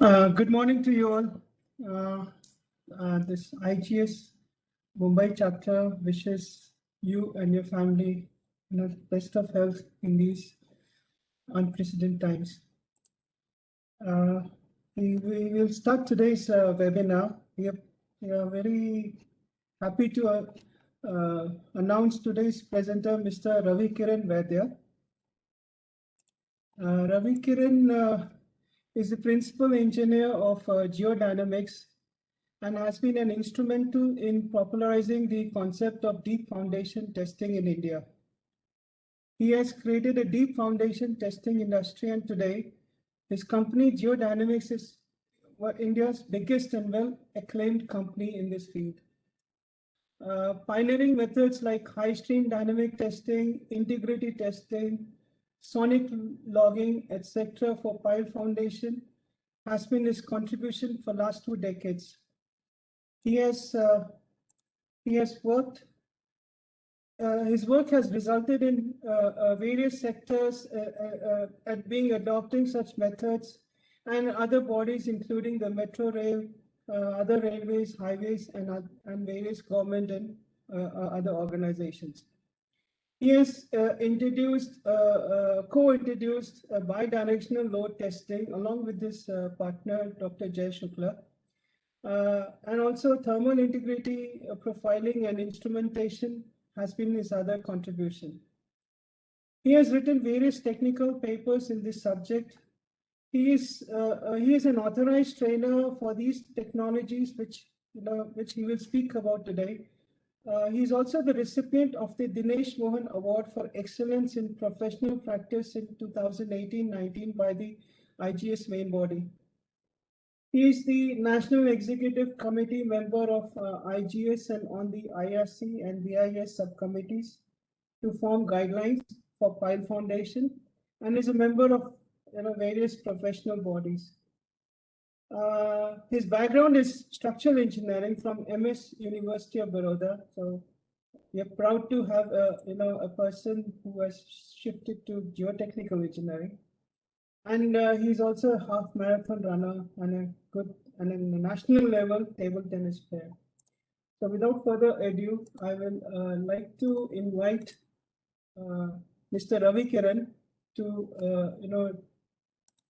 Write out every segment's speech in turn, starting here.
Good morning to you all. This IGS Mumbai chapter wishes you and your family best of health in these unprecedented times. We will start today's webinar. We are very happy to announce today's presenter, Mr. Ravikiran Vaidya. Ravikiran is the principal engineer of Geo Dynamics and has been an instrumental in popularizing the concept of deep foundation testing in India. He has created a deep foundation testing industry, and today his company Geo Dynamics is India's biggest and well-acclaimed company in this field. Pioneering methods like high-stream dynamic testing, integrity testing, sonic logging, etc. for pile foundation has been his contribution for last 2 decades. He has worked. His work has resulted in various sectors at being adopting such methods, and other bodies, including the metro rail, other railways, highways, and various government and other organizations. He has co-introduced bi-directional load testing along with his partner, Dr. Jay Shukla. And also thermal integrity profiling and instrumentation has been his other contribution. He has written various technical papers in this subject. He is an authorized trainer for these technologies, which he will speak about today. He is also the recipient of the Dinesh Mohan Award for Excellence in Professional Practice in 2018-19 by the IGS main body. He is the National Executive Committee member of IGS and on the IRC and BIS subcommittees to form guidelines for pile foundation, and is a member of various professional bodies. His background is structural engineering from MS University of Baroda. So we are proud to have a person who has shifted to geotechnical engineering. And he's also a half marathon runner and a national level table tennis player. So without further ado, I will like to invite Mr. Ravikiran to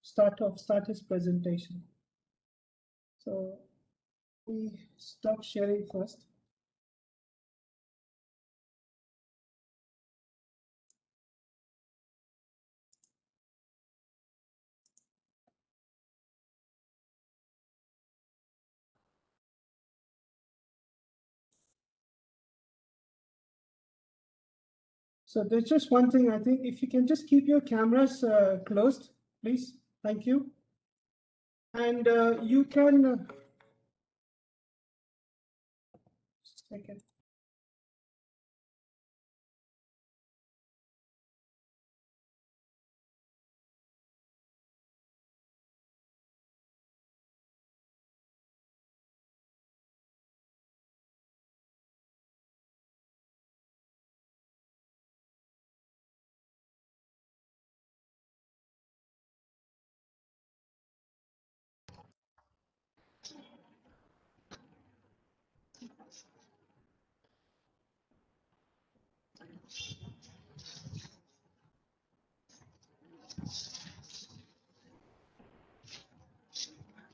start his presentation. So we stop sharing first. So there's just one thing, I think, if you can just keep your cameras closed, please. Thank you. And you can, just a second.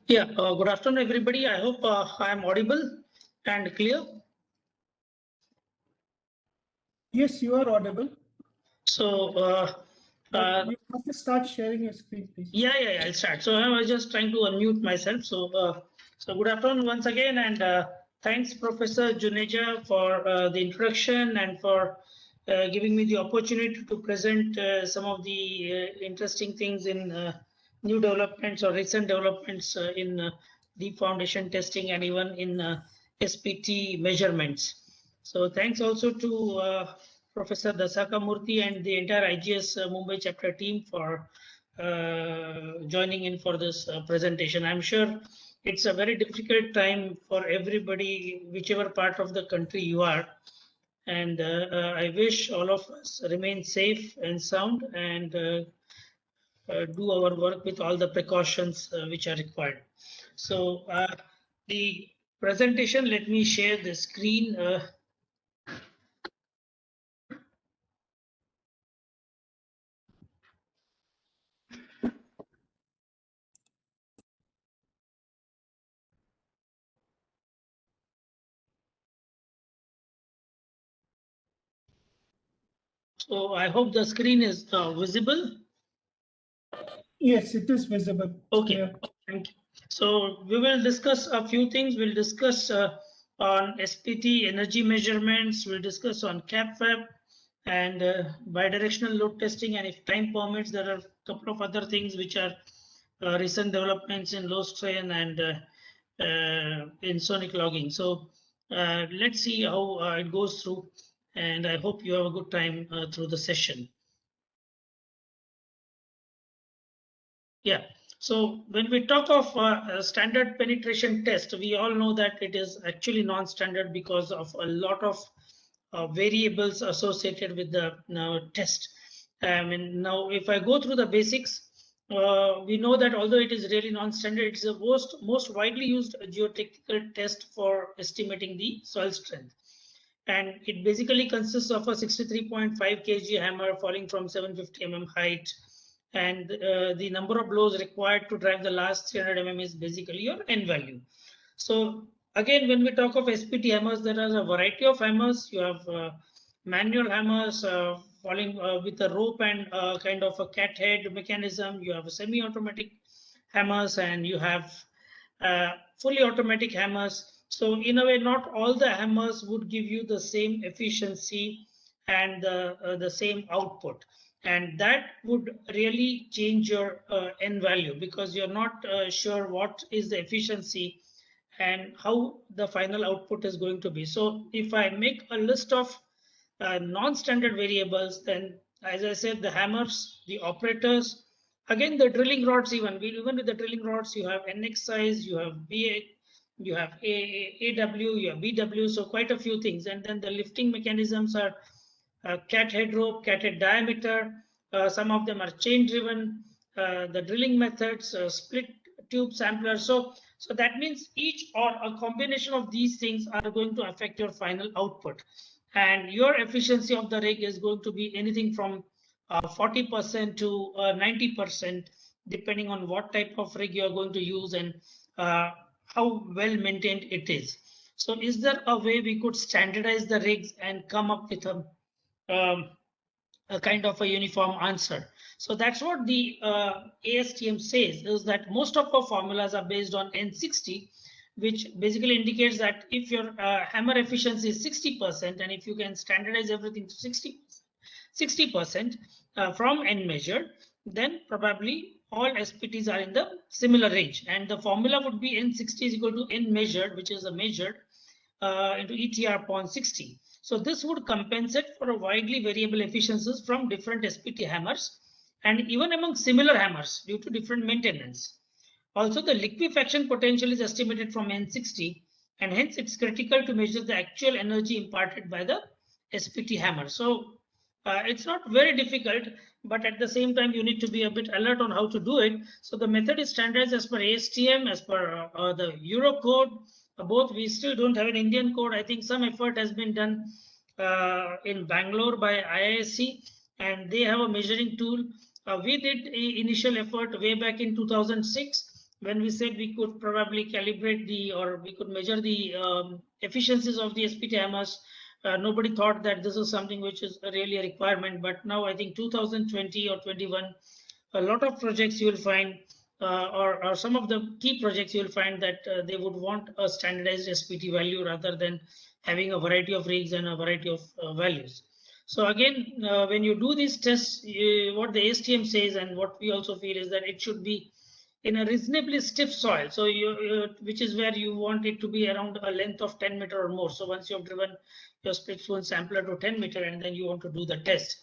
Yeah, good afternoon, everybody. I hope I am audible and clear. Yes, you are audible. So you have to start sharing your screen, please. Yeah, I'll start. So I was just trying to unmute myself. So good afternoon once again, and thanks, Professor Juneja, for the introduction and for giving me the opportunity to present some of the interesting things in new developments or recent developments in deep foundation testing and even in SPT measurements. So thanks also to Professor Dasaka Murthy and the entire IGS Mumbai chapter team for joining in for this presentation. I'm sure it's a very difficult time for everybody, whichever part of the country you are. And I wish all of us remain safe and sound and do our work with all the precautions which are required. So the presentation, let me share the screen. So I hope the screen is visible. Yes, it is visible. Okay, yeah. Thank you. So we will discuss a few things. We'll discuss on SPT energy measurements. We'll discuss on CAPWAP and bi-directional load testing. And if time permits, there are a couple of other things which are recent developments in low strain and in sonic logging. So let's see how it goes through. And I hope you have a good time through the session. Yeah. So when we talk of a standard penetration test, we all know that it is actually non-standard because of a lot of variables associated with the test. I mean, now if I go through the basics, we know that although it is really non-standard, it's the most widely used geotechnical test for estimating the soil strength. And it basically consists of a 63.5 kg hammer falling from 750 mm height, and the number of blows required to drive the last 300 mm is basically your N value. So again, when we talk of SPT hammers, there are a variety of hammers. You have manual hammers falling with a rope and kind of a cat head mechanism. You have semi-automatic hammers, and you have fully automatic hammers. So in a way, not all the hammers would give you the same efficiency and the same output. And that would really change your N value, because you're not sure what is the efficiency and how the final output is going to be. So if I make a list of non-standard variables, then as I said, the hammers, the operators, again the drilling rods, even with the drilling rods, you have NX size, you have BA, you have AW, you have BW, so quite a few things. And then the lifting mechanisms are cat head rope, cat head diameter, some of them are chain driven, the drilling methods, split tube sampler. So that means each or a combination of these things are going to affect your final output. And your efficiency of the rig is going to be anything from 40% to 90%, depending on what type of rig you are going to use and how well maintained it is. So is there a way we could standardize the rigs and come up with a kind of a uniform answer? So that's what the ASTM says, is that most of our formulas are based on N60, which basically indicates that if your hammer efficiency is 60%, and if you can standardize everything to 60% from N measured, then probably all SPTs are in the similar range. And the formula would be N60 is equal to N measured, which is a measured into ETR upon 60. So this would compensate for a widely variable efficiencies from different SPT hammers and even among similar hammers due to different maintenance. Also, the liquefaction potential is estimated from N60, and hence it's critical to measure the actual energy imparted by the SPT hammer. So it's not very difficult, but at the same time, you need to be a bit alert on how to do it. So the method is standardized as per ASTM, as per the Euro code. Both, we still don't have an Indian code. I think some effort has been done in Bangalore by IISc, and they have a measuring tool. We did initial effort way back in 2006 when we said we could probably calibrate we could measure the efficiencies of the SPT hammers. Nobody thought that this is something which is really a requirement, but now I think 2020 or 21, a lot of projects you will find, or some of the key projects you will find that they would want a standardized SPT value rather than having a variety of rigs and a variety of values. So again, when you do these tests, what the ASTM says and what we also feel is that it should be in a reasonably stiff soil, so which is where you want it to be around a length of 10 meter or more. So once you have driven your split fluent sampler to 10 meter and then you want to do the test,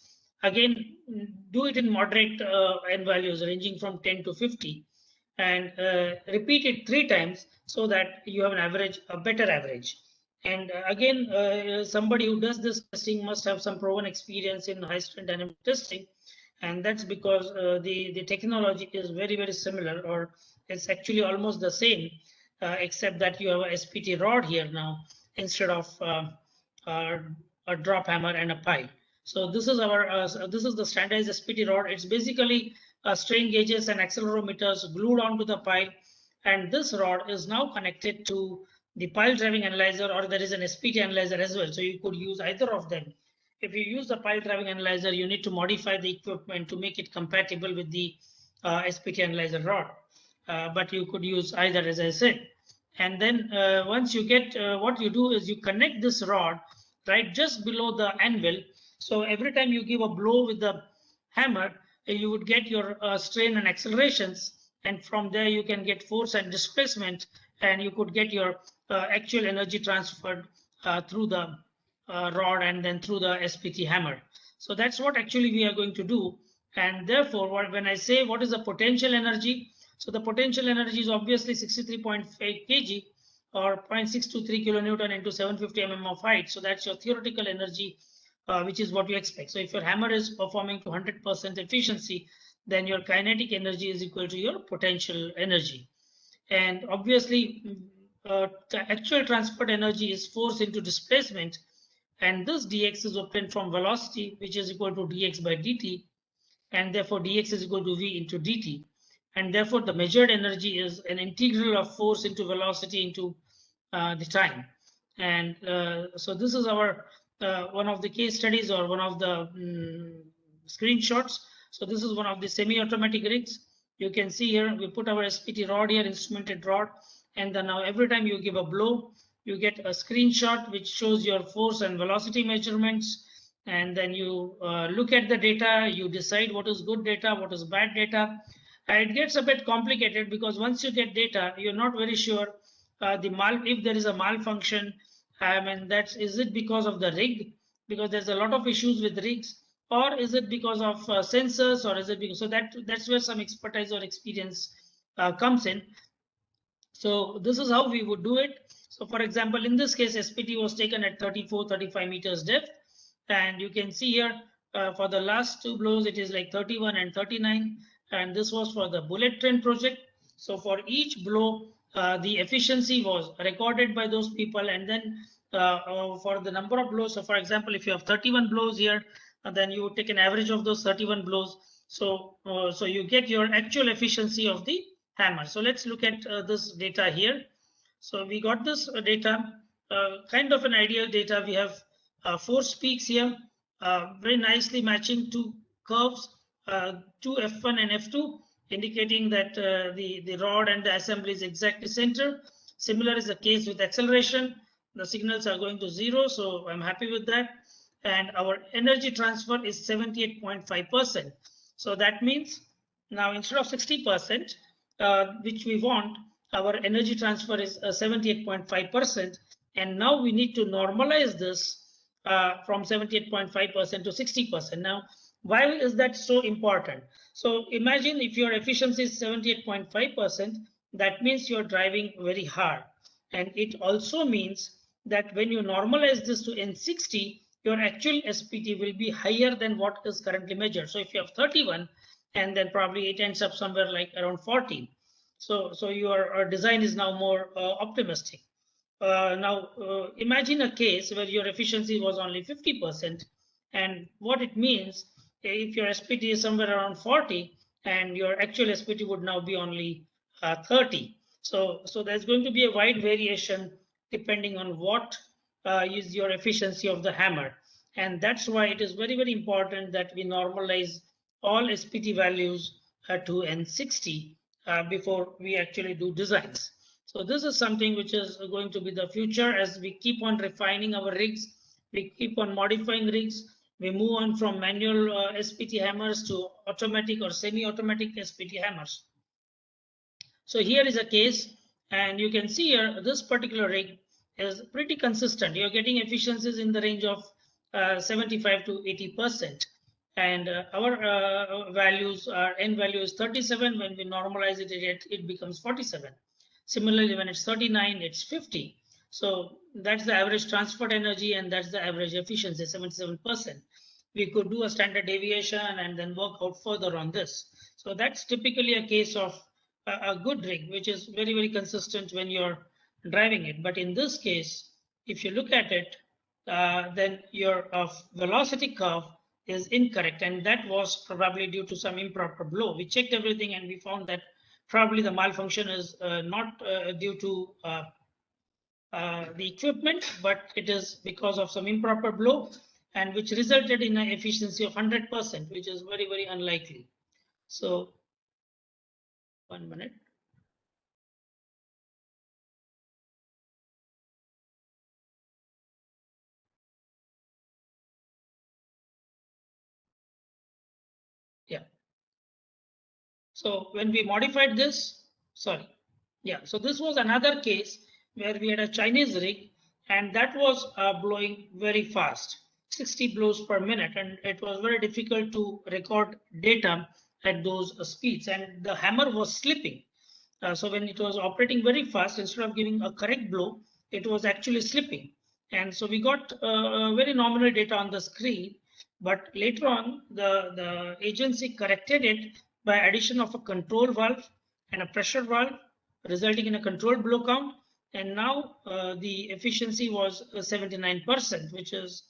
again, do it in moderate N values ranging from 10 to 50, and repeat it 3 times so that you have an average, a better average. And again, somebody who does this testing must have some proven experience in high strength dynamic testing, And that's because the technology is very similar, or it's actually almost the same, except that you have a SPT rod here now instead of a drop hammer and a pile. So this is our this is the standardized SPT rod. It's basically strain gauges and accelerometers glued onto the pile, and this rod is now connected to the pile driving analyzer, or there is an SPT analyzer as well. So you could use either of them. If you use the pile driving analyzer, you need to modify the equipment to make it compatible with the SPT analyzer rod. But you could use either, as I said. And then once you get, what you do is you connect this rod right just below the anvil. So every time you give a blow with the hammer, you would get your strain and accelerations. And from there, you can get force and displacement, and you could get your actual energy transferred through the rod and then through the SPT hammer. So that's what actually we are going to do. And therefore, when I say what is the potential energy, so the potential energy is obviously 63.5 kg or 0.623 kilonewton into 750 mm of height. So that's your theoretical energy, which is what you expect. So if your hammer is performing to 100% efficiency, then your kinetic energy is equal to your potential energy. And obviously, the actual transport energy is force into displacement, and this dx is obtained from velocity, which is equal to dx by dt, and therefore dx is equal to v into dt, and therefore the measured energy is an integral of force into velocity into the time. And so this is our one of the case studies, or one of the screenshots. So this is one of the semi-automatic rigs. You can see here we put our SPT rod here, instrumented rod, and then now every time you give a blow, you get a screenshot which shows your force and velocity measurements, and then you look at the data, you decide what is good data, what is bad data. It gets a bit complicated because once you get data, you're not very sure if there is a malfunction. I mean, is it because of the rig? Because there's a lot of issues with rigs, or is it because of sensors, or is it because, so that's where some expertise or experience comes in. So this is how we would do it. So for example, in this case, SPT was taken at 35 meters depth. And you can see here for the last two blows, it is like 31 and 39. And this was for the bullet train project. So for each blow, the efficiency was recorded by those people. And then for the number of blows, so for example, if you have 31 blows here, then you would take an average of those 31 blows. So, so you get your actual efficiency of the hammer. So let's look at this data here. So we got this data, kind of an ideal data. We have 4 peaks here, very nicely matching 2 curves, 2 F1 and F2, indicating that the rod and the assembly is exactly center. Similar is the case with acceleration. The signals are going to 0, so I'm happy with that. And our energy transfer is 78.5%. So that means now instead of 60%, which we want, our energy transfer is 78.5%. And now we need to normalize this from 78.5% to 60%. Now, why is that so important? So imagine if your efficiency is 78.5%, that means you're driving very hard. And it also means that when you normalize this to N60, your actual SPT will be higher than what is currently measured. So if you have 31, and then probably it ends up somewhere like around 14. So your design is now more optimistic. Now, imagine a case where your efficiency was only 50%. And what it means, if your SPT is somewhere around 40, and your actual SPT would now be only 30. So there's going to be a wide variation depending on what is your efficiency of the hammer. And that's why it is very important that we normalize all SPT values to N60 before we actually do designs. So this is something which is going to be the future as we keep on refining our rigs, we keep on modifying rigs, we move on from manual SPT hammers to automatic or semi-automatic SPT hammers. So here is a case, and you can see here this particular rig is pretty consistent. You're getting efficiencies in the range of 75 to 80%. And our values, our N value is 37. When we normalize it, it becomes 47. Similarly, when it's 39, it's 50. So that's the average transport energy, and that's the average efficiency, 77%. we could do a standard deviation and then work out further on this. So that's typically a case of a good rig, which is very, very consistent when you're driving it. But in this case, if you look at it, then your velocity curve is incorrect, and that was probably due to some improper blow. We checked everything and we found that probably the malfunction is not due to the equipment, but it is because of some improper blow, and which resulted in an efficiency of 100%, which is very, very unlikely. So 1 minute. Yeah. So when we modified this, sorry. Yeah. So this was another case where we had a Chinese rig, and that was blowing very fast, 60 blows per minute, and it was very difficult to record data at those speeds, and the hammer was slipping. So when it was operating very fast, instead of giving a correct blow, it was actually slipping. And so we got very nominal data on the screen, but later on the agency corrected it by addition of a control valve and a pressure valve, resulting in a controlled blow count. And now the efficiency was 79%, which is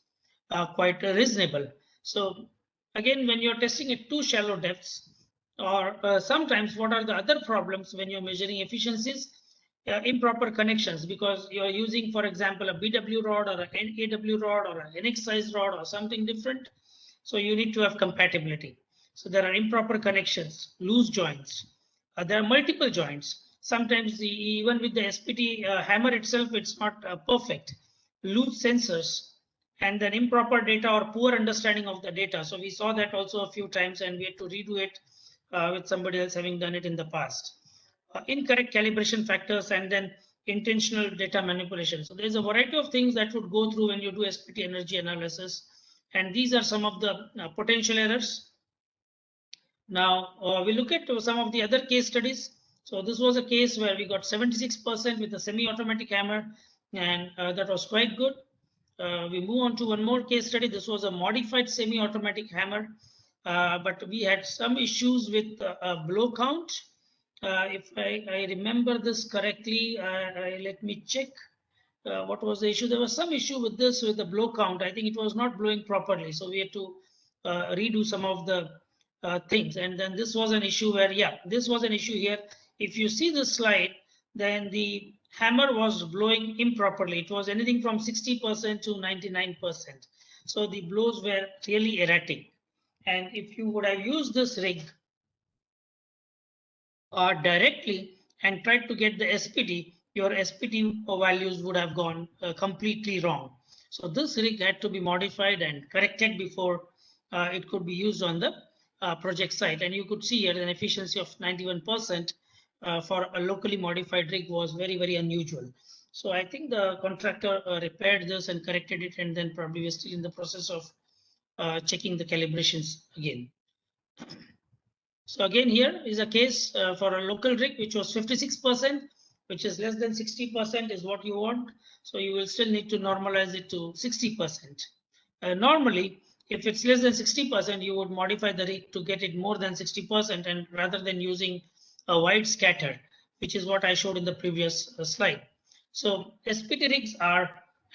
quite reasonable. So again, when you're testing at too shallow depths, or sometimes what are the other problems when you're measuring efficiencies? Improper connections, because you're using, for example, a BW rod or an AW rod or an NX size rod or something different. So you need to have compatibility. So there are improper connections, loose joints. There are multiple joints. Sometimes even with the SPT hammer itself, it's not perfect. Loose sensors, and then improper data or poor understanding of the data. So we saw that also a few times, and we had to redo it with somebody else having done it in the past. Incorrect calibration factors, and then intentional data manipulation. So there's a variety of things that would go through when you do SPT energy analysis. And these are some of the potential errors. Now we look at some of the other case studies. So this was a case where we got 76% with a semi-automatic hammer, and that was quite good. We move on to one more case study. This was a modified semi-automatic hammer, but we had some issues with blow count. If I remember this correctly, let me check. What was the issue? There was some issue with this, with the blow count. I think it was not blowing properly, so we had to redo some of the things. And then this was an issue where, yeah, this was an issue here. If you see the slide, then the hammer was blowing improperly. It was anything from 60% to 99%. So the blows were really erratic. And if you would have used this rig directly and tried to get the SPT, your SPT values would have gone completely wrong. So this rig had to be modified and corrected before it could be used on the project site. And you could see here an efficiency of 91% for a locally modified rig was very, very unusual. So I think the contractor repaired this and corrected it, and then probably we're still in the process of checking the calibrations again. So again, here is a case for a local rig, which was 56%, which is less than 60% is what you want. So you will still need to normalize it to 60%. Normally, if it's less than 60%, you would modify the rig to get it more than 60%, and rather than using a wide scatter, which is what I showed in the previous slide. So SPT rigs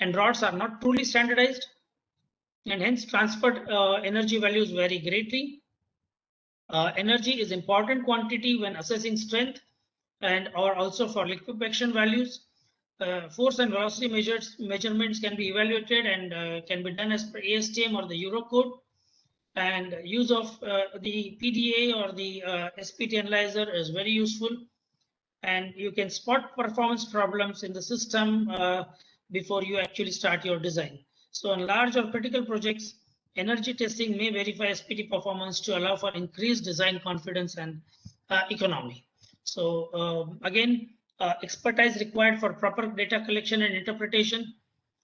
and rods are not truly standardized, and hence transferred energy values vary greatly. Energy is important quantity when assessing strength and or also for liquefaction values. Force and velocity measurements can be evaluated and can be done as per ASTM or the Euro code. And use of the PDA or the SPT analyzer is very useful. And you can spot performance problems in the system before you actually start your design. So on large or critical projects, energy testing may verify SPT performance to allow for increased design confidence and economy. So again, expertise required for proper data collection and interpretation.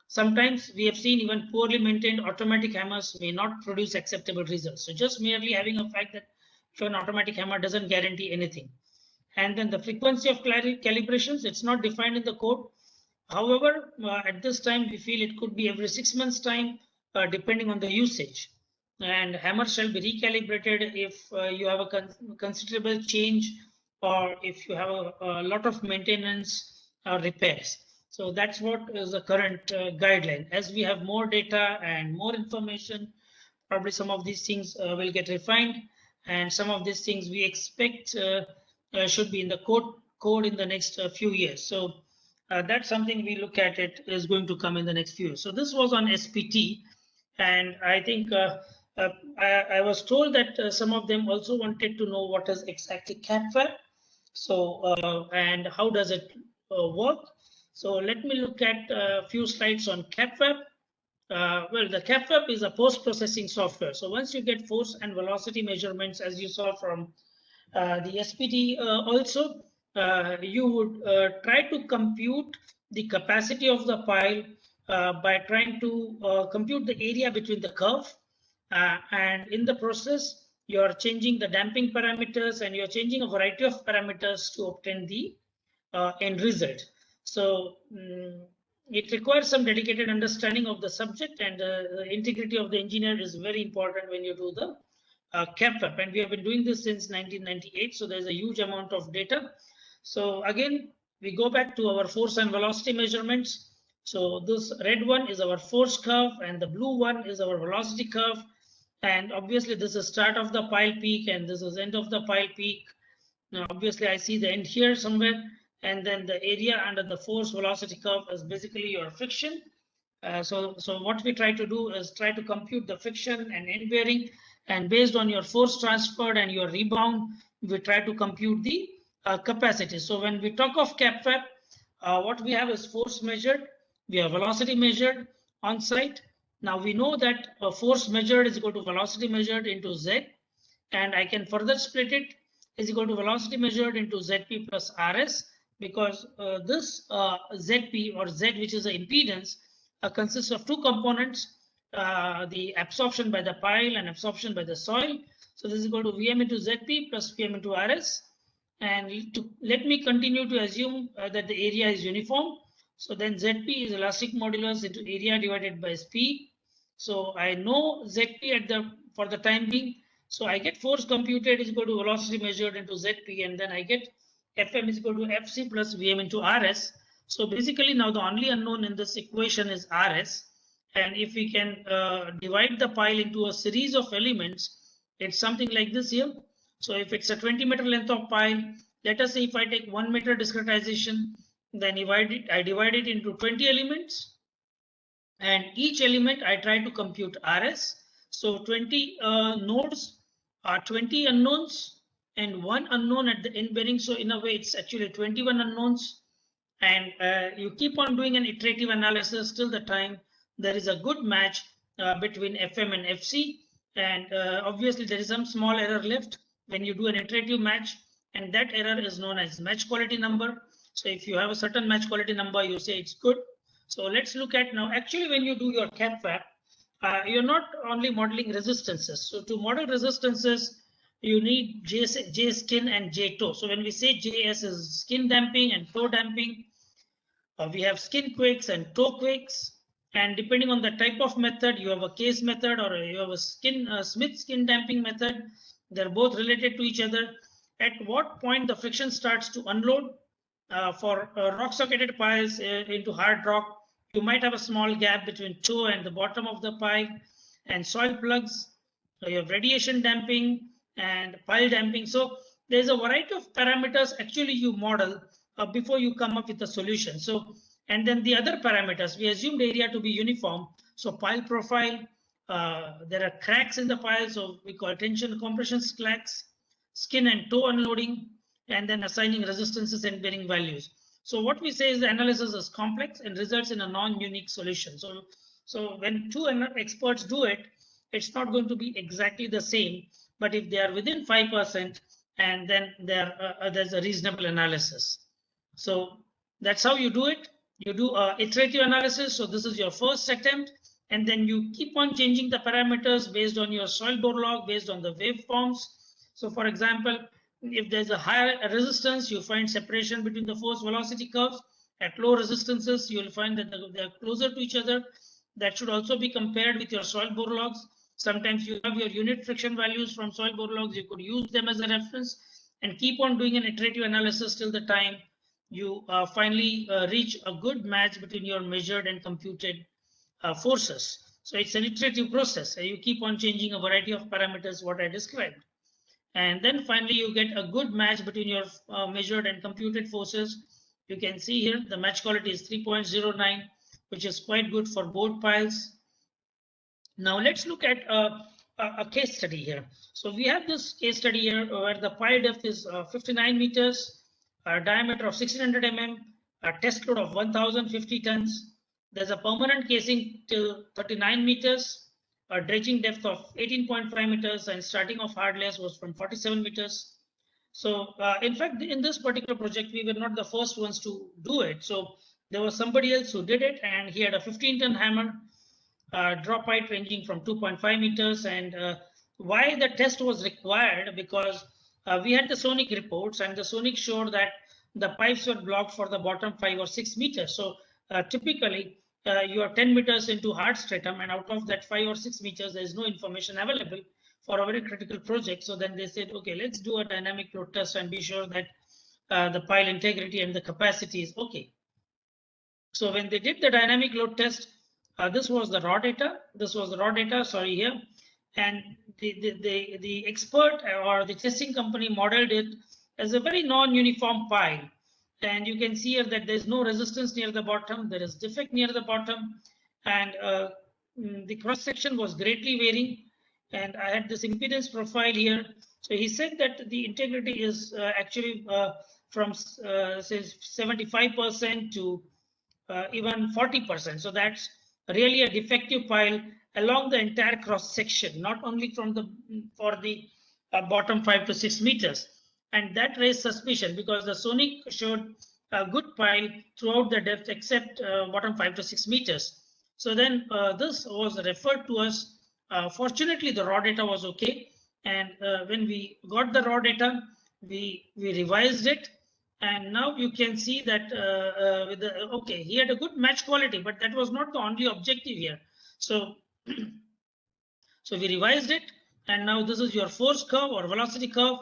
Sometimes we have seen even poorly maintained automatic hammers may not produce acceptable results. So just merely having a fact that an automatic hammer doesn't guarantee anything. And then the frequency of calibrations, it's not defined in the code. However, at this time, we feel it could be every 6 months time, depending on the usage. and hammer shall be recalibrated if you have a considerable change or if you have a lot of maintenance or repairs. So that's what is the current guideline. As we have more data and more information, probably some of these things will get refined, and some of these things we expect should be in the code in the next few years. So that's something we look at it is going to come in the next few years. So this was on SPT, and I think I was told that some of them also wanted to know what is exactly CAPWAP. So and how does it work? So let me look at a few slides on CAPWAP. Well, the CAPWAP is a post-processing software. So once you get force and velocity measurements, as you saw from the SPT also, you would try to compute the capacity of the pile by trying to compute the area between the curve. And in the process, you're changing the damping parameters and you're changing a variety of parameters to obtain the end result. So it requires some dedicated understanding of the subject, and the integrity of the engineer is very important when you do the CAPWAP. And we have been doing this since 1998. So there's a huge amount of data. So again, we go back to our force and velocity measurements. So this red one is our force curve and the blue one is our velocity curve. And obviously this is start of the pile peak and this is end of the pile peak. Now, obviously I see the end here somewhere, and then the area under the force velocity curve is basically your friction. So what we try to do is try to compute the friction and end bearing, and based on your force transferred and your rebound, we try to compute the capacity. So when we talk of CAPWAP, what we have is force measured, we have velocity measured on site. Now we know that force measured is equal to velocity measured into Z, and I can further split it is equal to velocity measured into ZP plus RS, because this ZP or Z, which is the impedance, consists of two components, the absorption by the pile and absorption by the soil. So this is equal to Vm into Zp plus Vm into Rs. And let me continue to assume that the area is uniform. So then Zp is elastic modulus into area divided by speed. So I know Zp for the time being. So I get force computed is equal to velocity measured into Zp, and then I get Fm is equal to Fc plus Vm into Rs. So basically now the only unknown in this equation is Rs. And if we can divide the pile into a series of elements, it's something like this here. So if it's a 20-meter length of pile, let us say if I take 1 meter discretization, then I divide it into 20 elements. And each element I try to compute Rs. So 20 nodes are 20 unknowns and 1 unknown at the end bearing. So in a way, it's actually 21 unknowns. And you keep on doing an iterative analysis till the time there is a good match between Fm and Fc. And obviously, there is some small error left when you do an iterative match. And that error is known as match quality number. So if you have a certain match quality number, you say it's good. So let's look at now. Actually, when you do your CAPWAP, you're not only modeling resistances. So to model resistances, you need J skin and J toe. So when we say JS is skin damping and toe damping, we have skin quakes and toe quakes. And depending on the type of method, you have a case method or you have a Smith skin damping method. They're both related to each other. At what point the friction starts to unload? For rock socketed piles into hard rock, you might have a small gap between toe and the bottom of the pile. And soil plugs, you have radiation damping and pile damping. So there's a variety of parameters actually you model before you come up with a solution. So, and then the other parameters, we assumed area to be uniform. So pile profile, there are cracks in the pile, so we call tension compression cracks, skin and toe unloading, and then assigning resistances and bearing values. So what we say is the analysis is complex and results in a non-unique solution. So when two experts do it, it's not going to be exactly the same, but if they are within 5%, and then there's a reasonable analysis. So that's how you do it. You do iterative analysis. So this is your first attempt, and then you keep on changing the parameters based on your soil bore log, based on the waveforms. So for example, if there's a higher resistance, you find separation between the force velocity curves. At low resistances, you'll find that they're closer to each other. That should also be compared with your soil bore logs. Sometimes you have your unit friction values from soil bore logs. You could use them as a reference and keep on doing an iterative analysis till the time you finally reach a good match between your measured and computed forces. So it's an iterative process. You keep on changing a variety of parameters, what I described. And then finally, you get a good match between your measured and computed forces. You can see here the match quality is 3.09, which is quite good for both piles. Now let's look at a case study here. So we have this case study here where the pile depth is 59 meters, a diameter of 1600 mm, a test load of 1050 tons. There's a permanent casing till 39 meters, a dredging depth of 18.5 meters, and starting of hard layers was from 47 meters. So in fact, in this particular project, we were not the first ones to do it. So there was somebody else who did it, and he had a 15-ton hammer, drop height ranging from 2.5 meters. And why the test was required, because we had the sonic reports, and the sonic showed that the pipes were blocked for the bottom 5 or 6 meters. So typically you are 10 meters into hard stratum, and out of that 5 or 6 meters, there is no information available for a very critical project. So then they said, okay, let's do a dynamic load test and be sure that the pile integrity and the capacity is okay. So when they did the dynamic load test, this was the raw data. This was the raw data, sorry, here. And the expert or the testing company modeled it as a very non-uniform pile. And you can see here that there's no resistance near the bottom. There is defect near the bottom. And the cross-section was greatly varying. And I had this impedance profile here. So he said that the integrity is actually from say 75% to even 40%. So that's really a defective pile along the entire cross section, not only from the bottom 5 to 6 meters. And that raised suspicion because the sonic showed a good pile throughout the depth except bottom 5 to 6 meters. So then this was referred to us. Fortunately, the raw data was okay. And when we got the raw data, we revised it. And now you can see that okay, he had a good match quality, but that was not the only objective here. So, so we revised it, and now this is your force curve or velocity curve.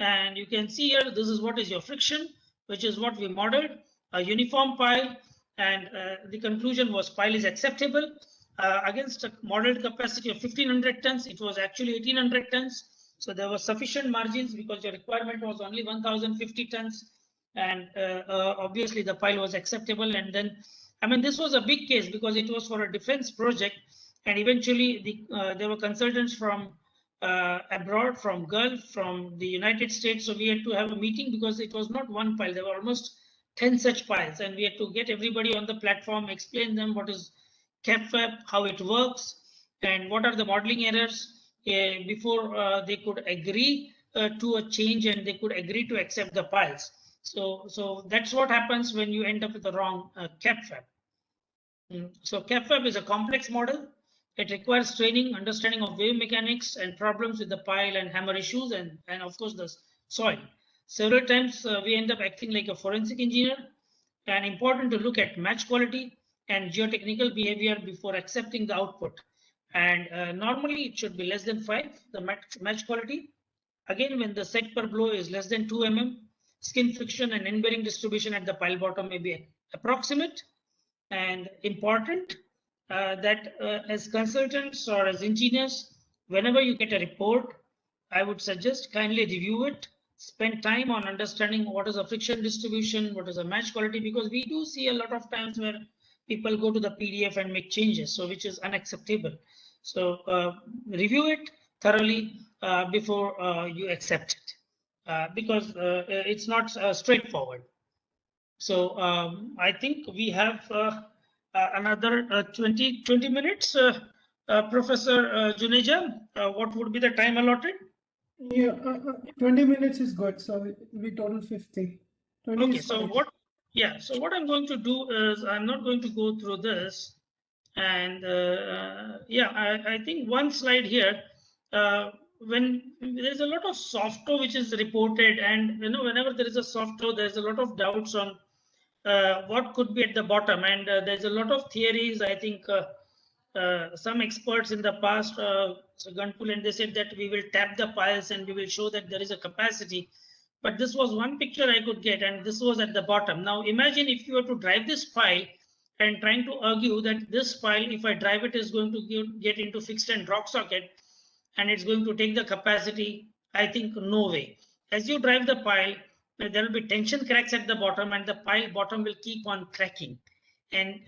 And you can see here, this is what is your friction, which is what we modeled, a uniform pile. And the conclusion was pile is acceptable against a modeled capacity of 1500 tons. It was actually 1800 tons. So there was sufficient margins because your requirement was only 1050 tons. And obviously the pile was acceptable. And then, I mean, this was a big case because it was for a defense project. And eventually there were consultants from abroad, from Gulf, from the United States. So we had to have a meeting because it was not one pile. There were almost 10 such piles. And we had to get everybody on the platform, explain them what is CAPWAP, how it works, and what are the modeling errors before they could agree to a change and they could agree to accept the piles. So that's what happens when you end up with the wrong CAPWAP. So CAPWAP is a complex model. It requires training, understanding of wave mechanics and problems with the pile and hammer issues and of course the soil. Several times we end up acting like a forensic engineer, and important to look at match quality and geotechnical behavior before accepting the output. And normally it should be less than 5, the match quality. Again, when the set per blow is less than 2 mm, skin friction and end bearing distribution at the pile bottom may be approximate. And important that as consultants or as engineers, whenever you get a report, I would suggest kindly review it, spend time on understanding what is a friction distribution, what is a match quality, because we do see a lot of times where people go to the PDF and make changes, so which is unacceptable. So review it thoroughly before you accept it, because it's not straightforward. So I think we have another 20 minutes. Professor Juneja, what would be the time allotted? Yeah, 20 minutes is good. So we total 50. Okay, so what? Yeah, so what I'm going to do is I'm not going to go through this. And yeah, I think one slide here, when there's a lot of software which is reported, and you know, whenever there is a software, there's a lot of doubts on what could be at the bottom, and there's a lot of theories. I think some experts in the past, so Gunpul, and they said that we will tap the piles and we will show that there is a capacity. But this was one picture I could get, and this was at the bottom. Now imagine if you were to drive this pile and trying to argue that this pile, if I drive it, is going to get into fixed and rock socket, and it's going to take the capacity. I think no way. As you drive the pile, there will be tension cracks at the bottom, and the pile bottom will keep on cracking, and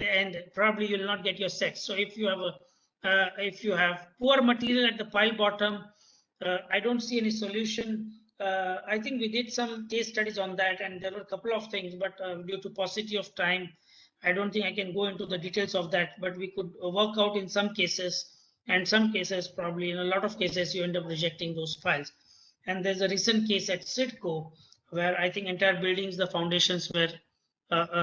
probably you will not get your sets. So if you have poor material at the pile bottom, I don't see any solution. I think we did some case studies on that, and there were a couple of things, but due to paucity of time, I don't think I can go into the details of that. But we could work out in some cases, and some cases, probably in a lot of cases, you end up rejecting those files. And there's a recent case at CIDCO where I think entire buildings, the foundations were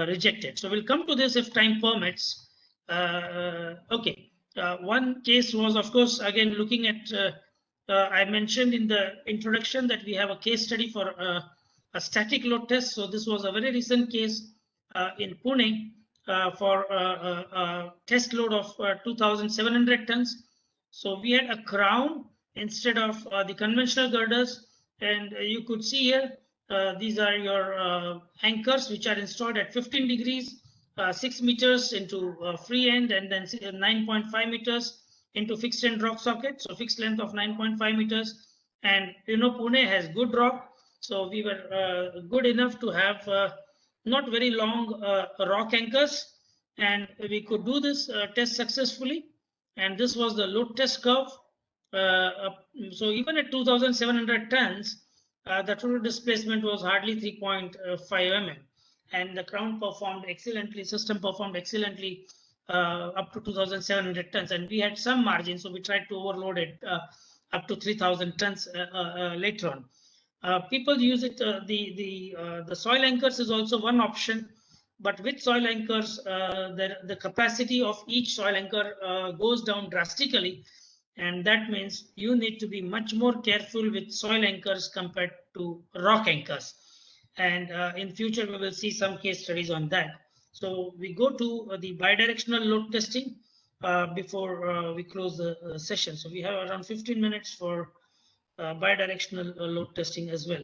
rejected. So we'll come to this if time permits. Okay. One case was, of course, again, looking at, I mentioned in the introduction that we have a case study for a static load test. So this was a very recent case in Pune for a test load of 2,700 tons. So we had a crown instead of the conventional girders. And you could see here, these are your anchors, which are installed at 15 degrees, 6 meters into free end, and then 9.5 meters into fixed end rock socket. So fixed length of 9.5 meters. And Pune has good rock. So we were good enough to have not very long rock anchors. And we could do this test successfully. And this was the load test curve. So even at 2,700 tons, the total displacement was hardly 3.5 mm, and the crown performed excellently, system performed excellently up to 2,700 tons, and we had some margin, so we tried to overload it up to 3,000 tons later on. People use it. The soil anchors is also one option, but with soil anchors, the capacity of each soil anchor goes down drastically. And that means you need to be much more careful with soil anchors compared to rock anchors. And in future, we will see some case studies on that. So we go to the bidirectional load testing before we close the session. So we have around 15 minutes for bidirectional load testing as well.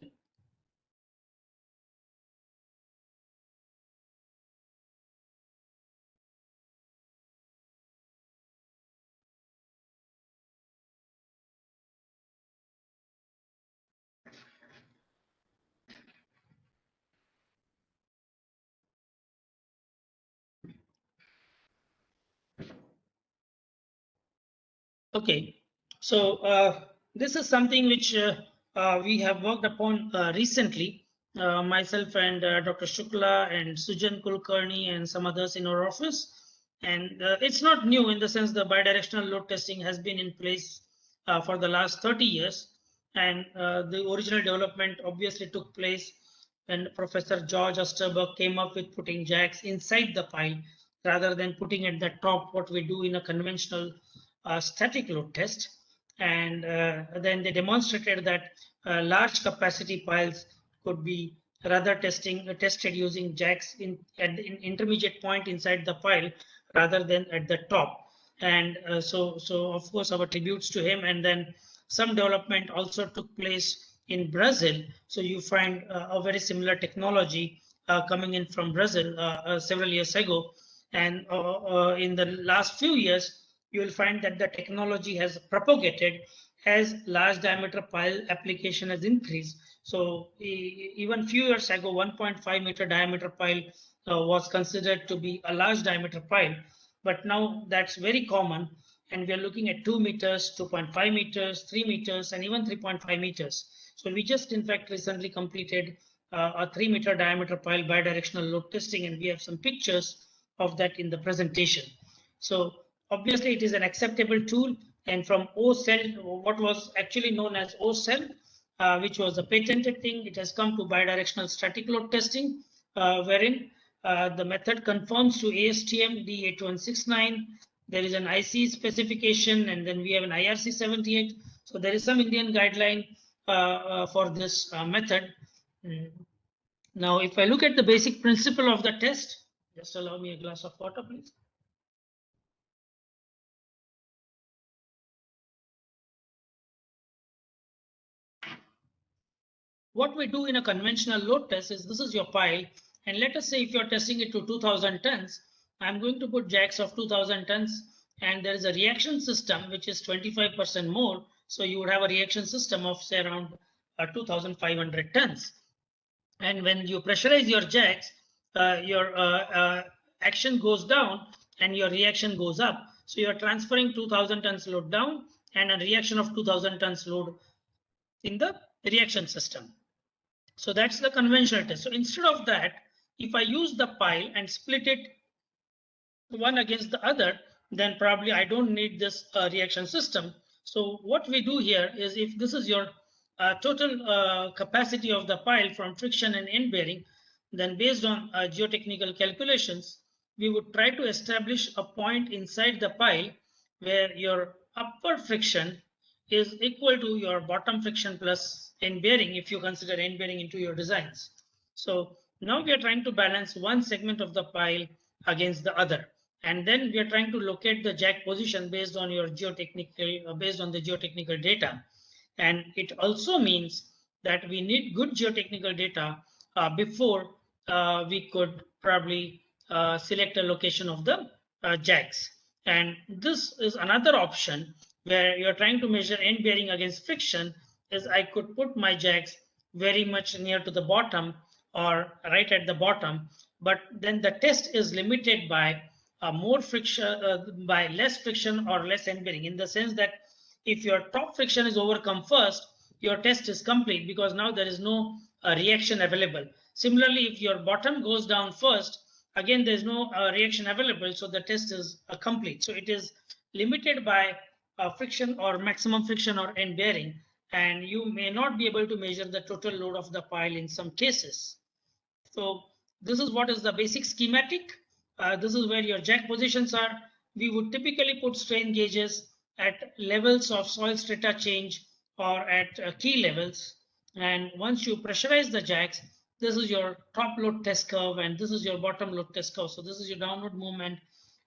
Okay, so this is something which we have worked upon recently, myself and Dr. Shukla and Sujan Kulkarni and some others in our office. And it's not new in the sense the bidirectional load testing has been in place for the last 30 years. And the original development obviously took place when Professor George Osterberg came up with putting jacks inside the pile rather than putting at the top what we do in a conventional static load test. And then they demonstrated that large capacity piles could be rather tested using jacks at the intermediate point inside the pile rather than at the top. And so of course our tributes to him. And then some development also took place in Brazil. So you find a very similar technology coming in from Brazil several years ago. And in the last few years, you will find that the technology has propagated as large diameter pile application has increased. So even few years ago, 1.5 meter diameter pile was considered to be a large diameter pile, but now that's very common. And we are looking at 2 meters, 2.5 meters, 3 meters, and even 3.5 meters. So we just in fact recently completed a 3 meter diameter pile bidirectional load testing, and we have some pictures of that in the presentation. So obviously, it is an acceptable tool, and from O-cell, what was actually known as O-cell, which was a patented thing, it has come to bidirectional static load testing, wherein the method conforms to ASTM D4633. There is an IC specification, and then we have an IRC 78. So there is some Indian guideline for this method. Now, if I look at the basic principle of the test, just allow me a glass of water, please. what we do in a conventional load test is this is your pile. And let us say if you're testing it to 2000 tons, I'm going to put jacks of 2000 tons and there is a reaction system which is 25% more. So you would have a reaction system of say around 2500 tons. And when you pressurize your jacks, your action goes down and your reaction goes up. So you're transferring 2000 tons load down and a reaction of 2000 tons load in the reaction system. So that's the conventional test. So instead of that, if I use the pile and split it one against the other, then probably I don't need this reaction system. So what we do here is, if this is your total capacity of the pile from friction and end bearing, then based on geotechnical calculations, we would try to establish a point inside the pile where your upper friction is equal to your bottom friction plus end bearing, if you consider end bearing into your designs. So now we are trying to balance one segment of the pile against the other. And then we are trying to locate the jack position based on your geotechnical, based on the geotechnical data. And it also means that we need good geotechnical data before we could probably select a location of the jacks. And this is another option where you're trying to measure end bearing against friction, is I could put my jacks very much near to the bottom or right at the bottom, but then the test is limited by more friction, by less friction or less end bearing, in the sense that if your top friction is overcome first, your test is complete because now there is no reaction available. Similarly, if your bottom goes down first, again there is no reaction available, so the test is complete. So it is limited by friction or maximum friction or end bearing, and you may not be able to measure the total load of the pile in some cases. So this is what is the basic schematic. This is where your jack positions are. We would typically put strain gauges at levels of soil strata change or at key levels. And once you pressurize the jacks, this is your top load test curve and this is your bottom load test curve. So this is your downward movement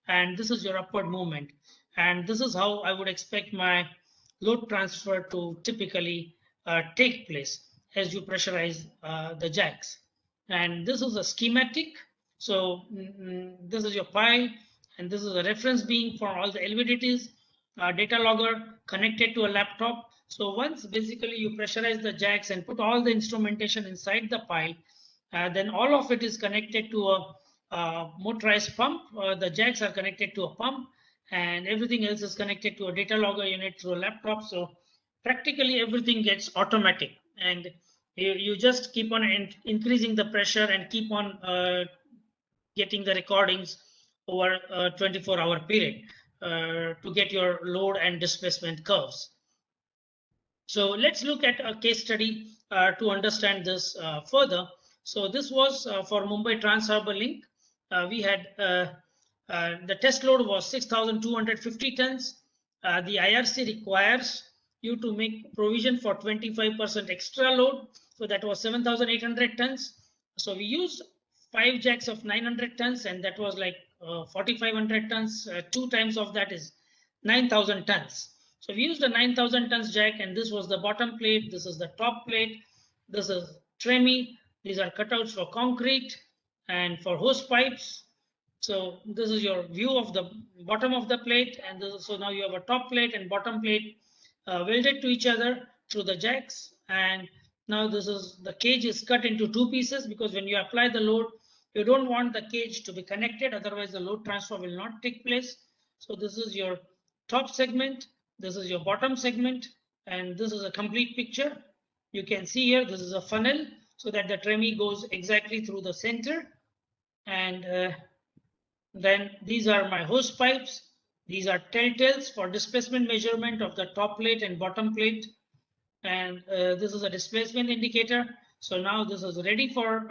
and this is your upward movement. And this is how I would expect my load transfer to typically take place as you pressurize the jacks. And this is a schematic. So this is your pile and this is a reference beam for all the LVDTs, data logger connected to a laptop. So once basically you pressurize the jacks and put all the instrumentation inside the pile, then all of it is connected to a motorized pump. The jacks are connected to a pump and everything else is connected to a data logger unit through a laptop. So practically everything gets automatic and you just keep on increasing the pressure and keep on getting the recordings over a 24-hour period to get your load and displacement curves. So let's look at a case study to understand this further. So this was for Mumbai Trans-Harbour Link. We had the test load was 6,250 tons. The IRC requires you to make provision for 25% extra load. So that was 7,800 tons. So we used 5 jacks of 900 tons and that was like 4,500 tons. 2 times of that is 9,000 tons. So we used a 9,000 tons jack and this was the bottom plate. This is the top plate. This is tremie. These are cutouts for concrete and for hose pipes. So this is your view of the bottom of the plate. And this is, so now you have a top plate and bottom plate welded to each other through the jacks. And now this is the cage is cut into 2 pieces because when you apply the load, you don't want the cage to be connected. Otherwise the load transfer will not take place. So this is your top segment. This is your bottom segment. And this is a complete picture. You can see here, this is a funnel so that the tremie goes exactly through the center. And then these are my hose pipes. These are telltales for displacement measurement of the top plate and bottom plate. And this is a displacement indicator. So now this is ready for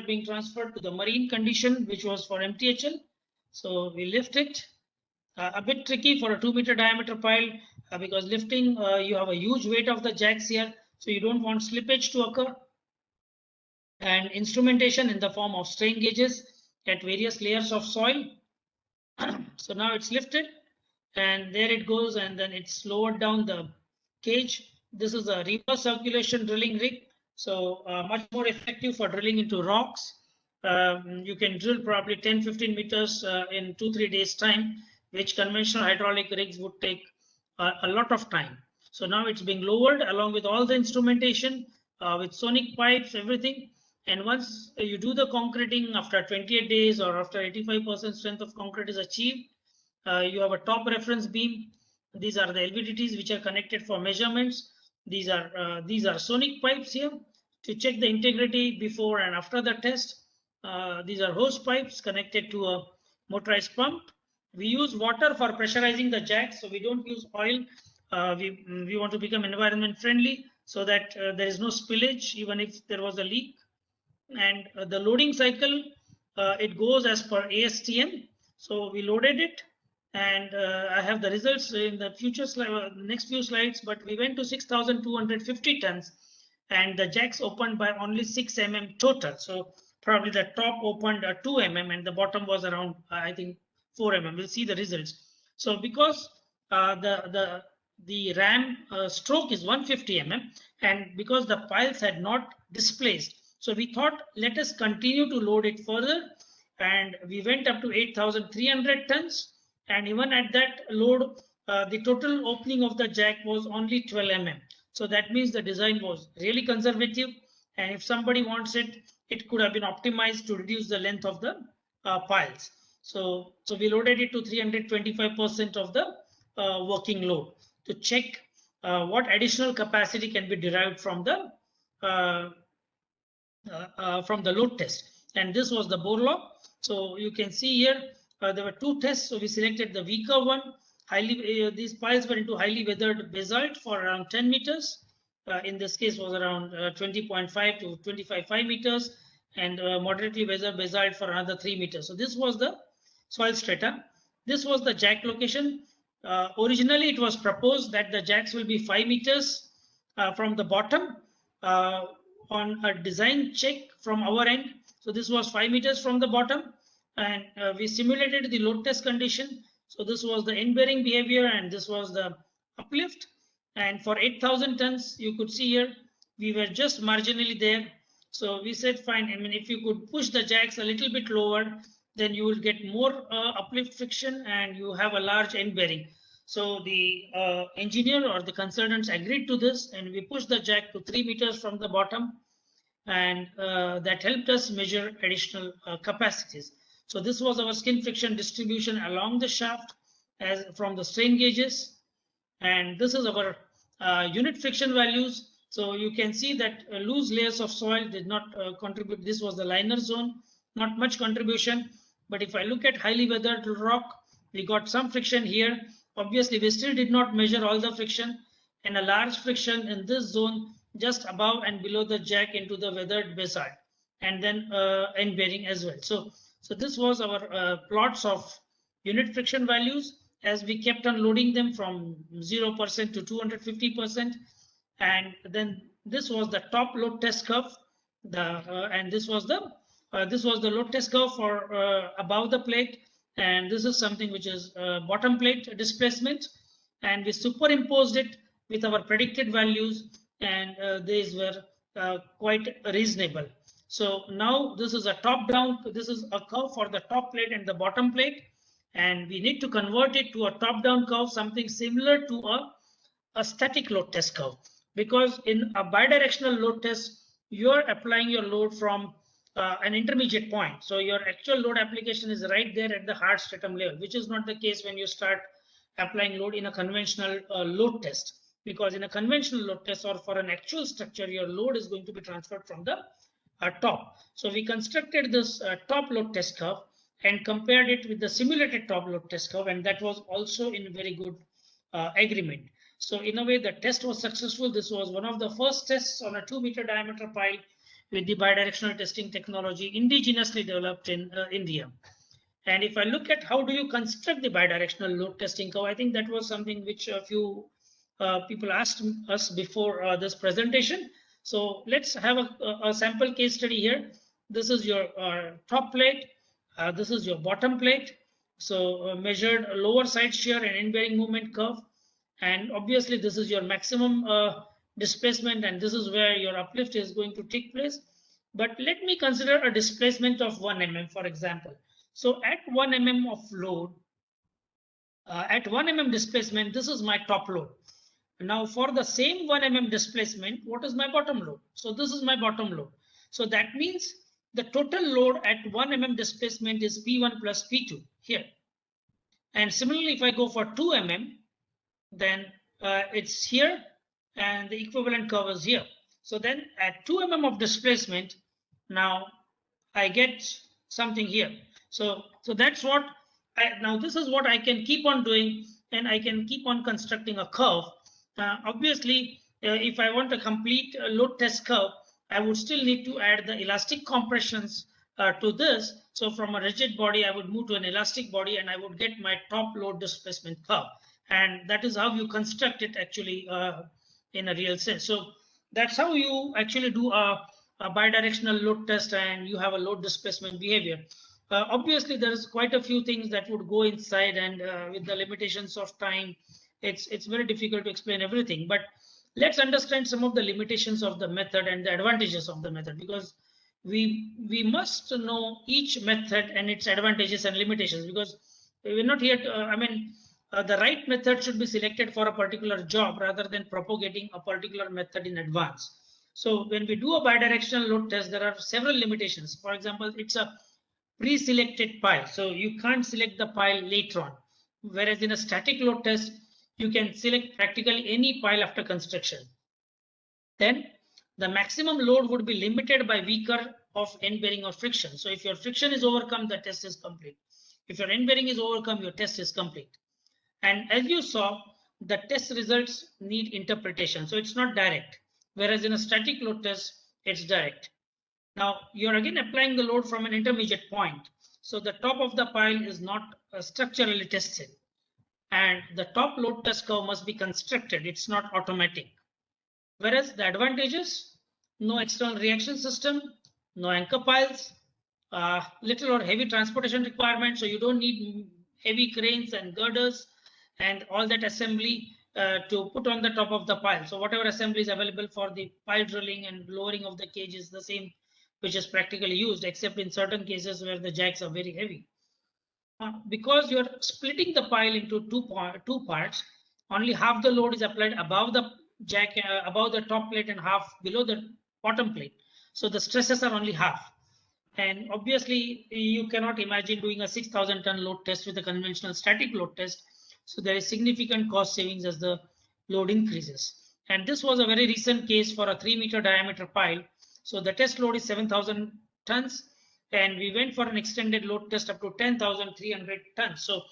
being transferred to the marine condition, which was for MTHL. So we lift it. A bit tricky for a 2-meter diameter pile because lifting, you have a huge weight of the jacks here. So you don't want slippage to occur. And instrumentation in the form of strain gauges at various layers of soil. So now it's lifted and there it goes and then it's lowered down the cage. This is a reverse circulation drilling rig. So much more effective for drilling into rocks. You can drill probably 10-15 meters in 2-3 days time, which conventional hydraulic rigs would take a lot of time. So now it's being lowered along with all the instrumentation, with sonic pipes, everything. And once you do the concreting after 28 days or after 85% strength of concrete is achieved, you have a top reference beam. These are the LVDTs which are connected for measurements. These are sonic pipes here to check the integrity before and after the test. These are hose pipes connected to a motorized pump. We use water for pressurizing the jacks, so we don't use oil. We want to become environment friendly so that there is no spillage even if there was a leak. And the loading cycle, it goes as per ASTM. So we loaded it, and I have the results in the future slide, next few slides. But we went to 6,250 tons, and the jacks opened by only 6 mm total. So probably the top opened 2 mm, and the bottom was around I think 4 mm. We'll see the results. So because the ram stroke is 150 mm, and because the piles had not displaced, so we thought, let us continue to load it further, and we went up to 8,300 tons. And even at that load, the total opening of the jack was only 12 mm. So that means the design was really conservative. And if somebody wants it, it could have been optimized to reduce the length of the piles. So we loaded it to 325% of the working load to check what additional capacity can be derived from the load test. And this was the bore log. So you can see here there were 2 tests. So we selected the weaker one. These piles were into highly weathered basalt for around 10 meters. In this case was around 20.5 to 25.5 meters, and moderately weathered basalt for another 3 meters. So this was the soil strata. This was the jack location. Originally it was proposed that the jacks will be 5 meters from the bottom. On a design check from our end, so this was 5 meters from the bottom, and we simulated the load test condition. So this was the end bearing behavior, and this was the uplift. And for 8,000 tons, you could see here we were just marginally there. So we said, fine, I mean, if you could push the jacks a little bit lower, then you will get more uplift friction and you have a large end bearing. So the engineer or the consultants agreed to this, and we pushed the jack to 3 meters from the bottom, and that helped us measure additional capacities. So this was our skin friction distribution along the shaft as from the strain gauges, and this is our unit friction values. So you can see that loose layers of soil did not contribute. This was the liner zone, not much contribution. But if I look at highly weathered rock, we got some friction here. Obviously, we still did not measure all the friction, and a large friction in this zone just above and below the jack into the weathered basalt, and then end bearing as well. So this was our plots of unit friction values as we kept on loading them from 0% to 250%. And then this was the top load test curve, and this was the load test curve for above the plate, and this is something which is bottom plate displacement, and we superimposed it with our predicted values, and these were quite reasonable. So now this is a top down, this is a curve for the top plate and the bottom plate, and we need to convert it to a top down curve, something similar to a static load test curve, because in a bidirectional load test you are applying your load from an intermediate point. So your actual load application is right there at the hard stratum level, which is not the case when you start applying load in a conventional load test, because in a conventional load test or for an actual structure, your load is going to be transferred from the top. So we constructed this top load test curve and compared it with the simulated top load test curve, and that was also in very good agreement. So in a way, the test was successful. This was one of the first tests on a 2-meter diameter pile with the bidirectional testing technology indigenously developed in India. And if I look at how do you construct the bidirectional load testing curve, I think that was something which a few people asked us before this presentation. So let's have a sample case study here. This is your top plate. This is your bottom plate. So measured lower side shear and end bearing movement curve. And obviously this is your maximum displacement, and this is where your uplift is going to take place. But let me consider a displacement of 1 mm, for example. So at 1 mm of load, at 1 mm displacement, this is my top load. Now for the same 1 mm displacement, what is my bottom load? So this is my bottom load. So that means the total load at 1 mm displacement is P1 plus P2 here. And similarly, if I go for 2 mm, then it's here and the equivalent curve is here. So then at 2 mm of displacement, now I get something here. So that's what now this is what I can keep on doing, and I can keep on constructing a curve. Obviously, if I want a complete load test curve, I would still need to add the elastic compressions to this. So from a rigid body, I would move to an elastic body and I would get my top load displacement curve. And that is how you construct it actually in a real sense. So that's how you actually do a bidirectional load test, and you have a load displacement behavior. Obviously, there is quite a few things that would go inside, and with the limitations of time, it's very difficult to explain everything. But let's understand some of the limitations of the method and the advantages of the method, because we must know each method and its advantages and limitations, because we're not here to, the right method should be selected for a particular job rather than propagating a particular method in advance. So when we do a bidirectional load test, there are several limitations. For example, it's a pre-selected pile, so you can't select the pile later on. Whereas in a static load test, you can select practically any pile after construction. Then the maximum load would be limited by weaker of end bearing or friction. So if your friction is overcome, the test is complete. If your end bearing is overcome, your test is complete. And as you saw, the test results need interpretation. So it's not direct. Whereas in a static load test, it's direct. Now you're again applying the load from an intermediate point. So the top of the pile is not structurally tested. And the top load test curve must be constructed. It's not automatic. Whereas the advantages, no external reaction system, no anchor piles, little or heavy transportation requirements. So you don't need heavy cranes and girders and all that assembly to put on the top of the pile. So whatever assembly is available for the pile drilling and lowering of the cage is the same which is practically used, except in certain cases where the jacks are very heavy. Because you're splitting the pile into two parts, only half the load is applied above the jack, above the top plate, and half below the bottom plate. So the stresses are only half. And obviously, you cannot imagine doing a 6,000 ton load test with a conventional static load test. So there is significant cost savings as the load increases. And this was a very recent case for a 3-meter diameter pile. So the test load is 7,000 tons. And we went for an extended load test up to 10,300 tons. So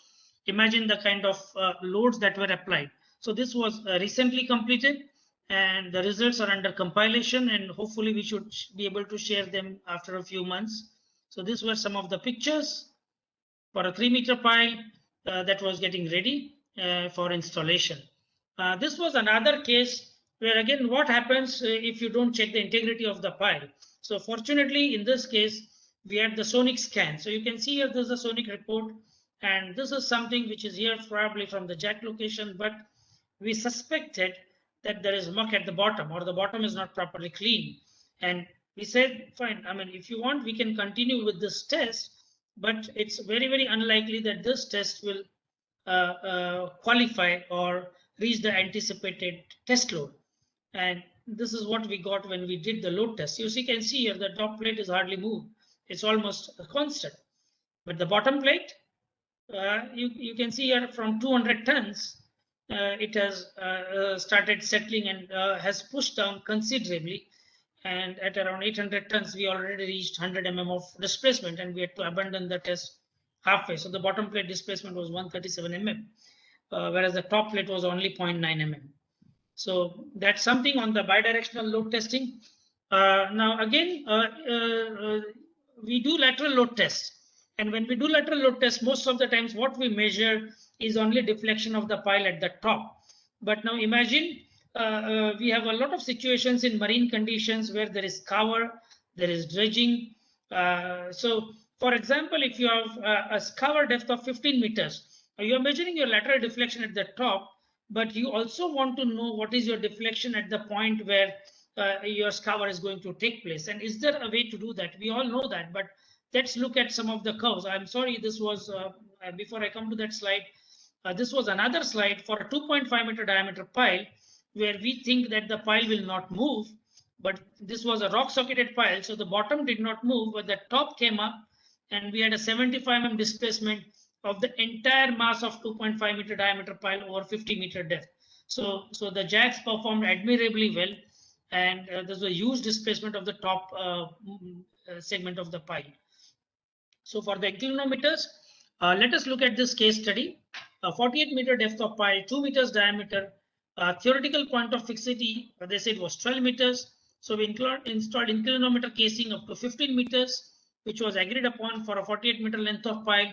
imagine the kind of loads that were applied. So this was recently completed, and the results are under compilation, and hopefully we should be able to share them after a few months. So these were some of the pictures for a 3-meter pile that was getting ready for installation. This was another case where, again, what happens if you don't check the integrity of the pile. So fortunately, in this case, we had the sonic scan. So you can see here, there's a sonic report, and this is something which is here probably from the jack location, but we suspected that there is muck at the bottom, or the bottom is not properly cleaned. And we said, fine, if you want, we can continue with this test, but it's very, very unlikely that this test will qualify or reach the anticipated test load. And this is what we got when we did the load test. You can see here, the top plate is hardly moved. It's almost constant. But the bottom plate, you can see here from 200 tons, it has started settling and has pushed down considerably. And at around 800 tons, we already reached 100 mm of displacement, and we had to abandon the test halfway. So the bottom plate displacement was 137 mm, whereas the top plate was only 0.9 mm. So that's something on the bidirectional load testing. Now again, we do lateral load tests. And when we do lateral load tests, most of the times what we measure is only deflection of the pile at the top. But now imagine we have a lot of situations in marine conditions where there is scour, there is dredging. So for example, if you have a scour depth of 15 meters, you are measuring your lateral deflection at the top, but you also want to know what is your deflection at the point where your scour is going to take place. And is there a way to do that? We all know that, but let's look at some of the curves. I'm sorry, this was, before I come to that slide, this was another slide for a 2.5 meter diameter pile, where we think that the pile will not move, but this was a rock socketed pile. So the bottom did not move, but the top came up, and we had a 75 mm displacement of the entire mass of 2.5 meter diameter pile over 50 meter depth. So the jacks performed admirably well, and there's a huge displacement of the top segment of the pile. So for the inclinometers, let us look at this case study. 48 meter depth of pile, 2 meters diameter. Theoretical point of fixity, they said, was 12 meters. So we installed inclinometer casing up to 15 meters, which was agreed upon for a 48 meter length of pile.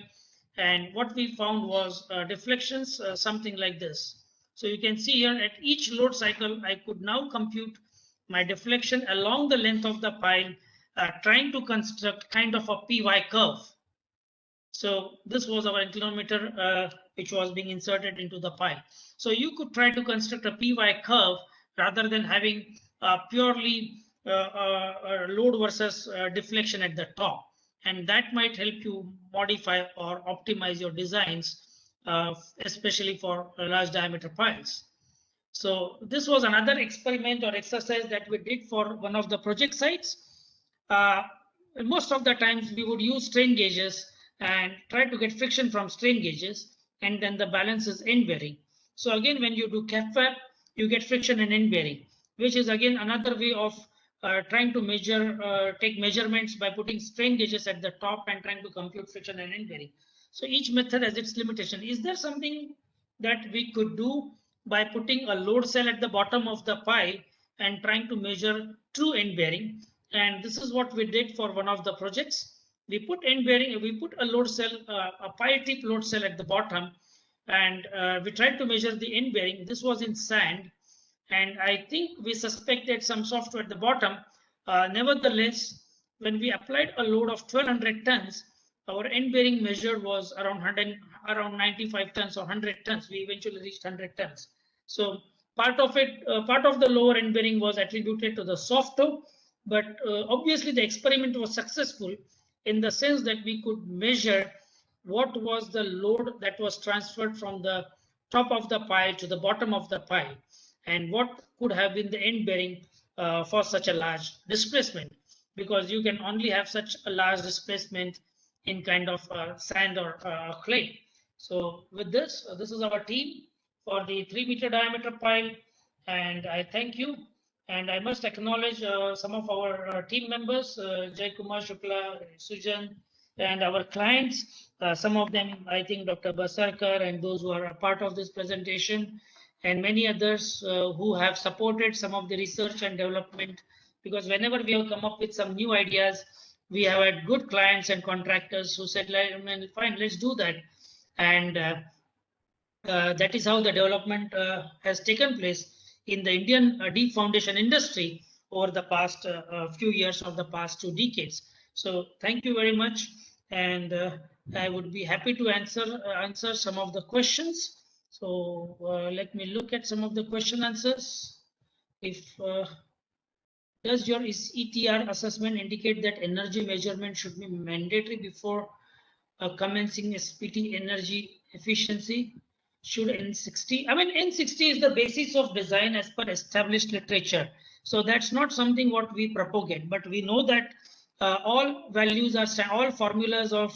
And what we found was deflections, something like this. So you can see here at each load cycle, I could now compute my deflection along the length of the pile, trying to construct kind of a PY curve. So this was our inclinometer, which was being inserted into the pile. So you could try to construct a PY curve rather than having purely load versus deflection at the top. And that might help you modify or optimize your designs, especially for large diameter piles. So this was another experiment or exercise that we did for one of the project sites. Most of the times we would use strain gauges and try to get friction from strain gauges, and then the balance is end bearing. So again, when you do CAPWAP, you get friction and end bearing, which is again another way of trying to measure, take measurements by putting strain gauges at the top and trying to compute friction and end bearing. So each method has its limitation. Is there something that we could do by putting a load cell at the bottom of the pile and trying to measure true end bearing? And this is what we did for one of the projects. We put end bearing, we put a load cell, a pile tip load cell at the bottom, and we tried to measure the end bearing. This was in sand, and I think we suspected some software at the bottom. Nevertheless, when we applied a load of 1200 tons, our end bearing measure was around 95 tons or 100 tons. We eventually reached 100 tons. So part of it, part of the lower end bearing was attributed to the soft toe, but obviously the experiment was successful in the sense that we could measure what was the load that was transferred from the top of the pile to the bottom of the pile, and what could have been the end bearing for such a large displacement, because you can only have such a large displacement in kind of sand or clay. So with this, this is our team for the 3 meter diameter pile, and I thank you. And I must acknowledge some of our team members, Jai Kumar Shukla, Sujan, and our clients. Some of them, I think Dr. Basarkar and those who are a part of this presentation, and many others who have supported some of the research and development, because whenever we have come up with some new ideas, we have had good clients and contractors who said, fine, let's do that. And that is how the development has taken place in the Indian deep foundation industry over the past few years or the past 2 decades. So thank you very much, and I would be happy to answer some of the questions. So let me look at some of the question answers. If does your ETR assessment indicate that energy measurement should be mandatory before commencing SPT energy efficiency? Should N60? I mean, N60 is the basis of design as per established literature. So that's not something what we propagate, but we know that all values are, all formulas of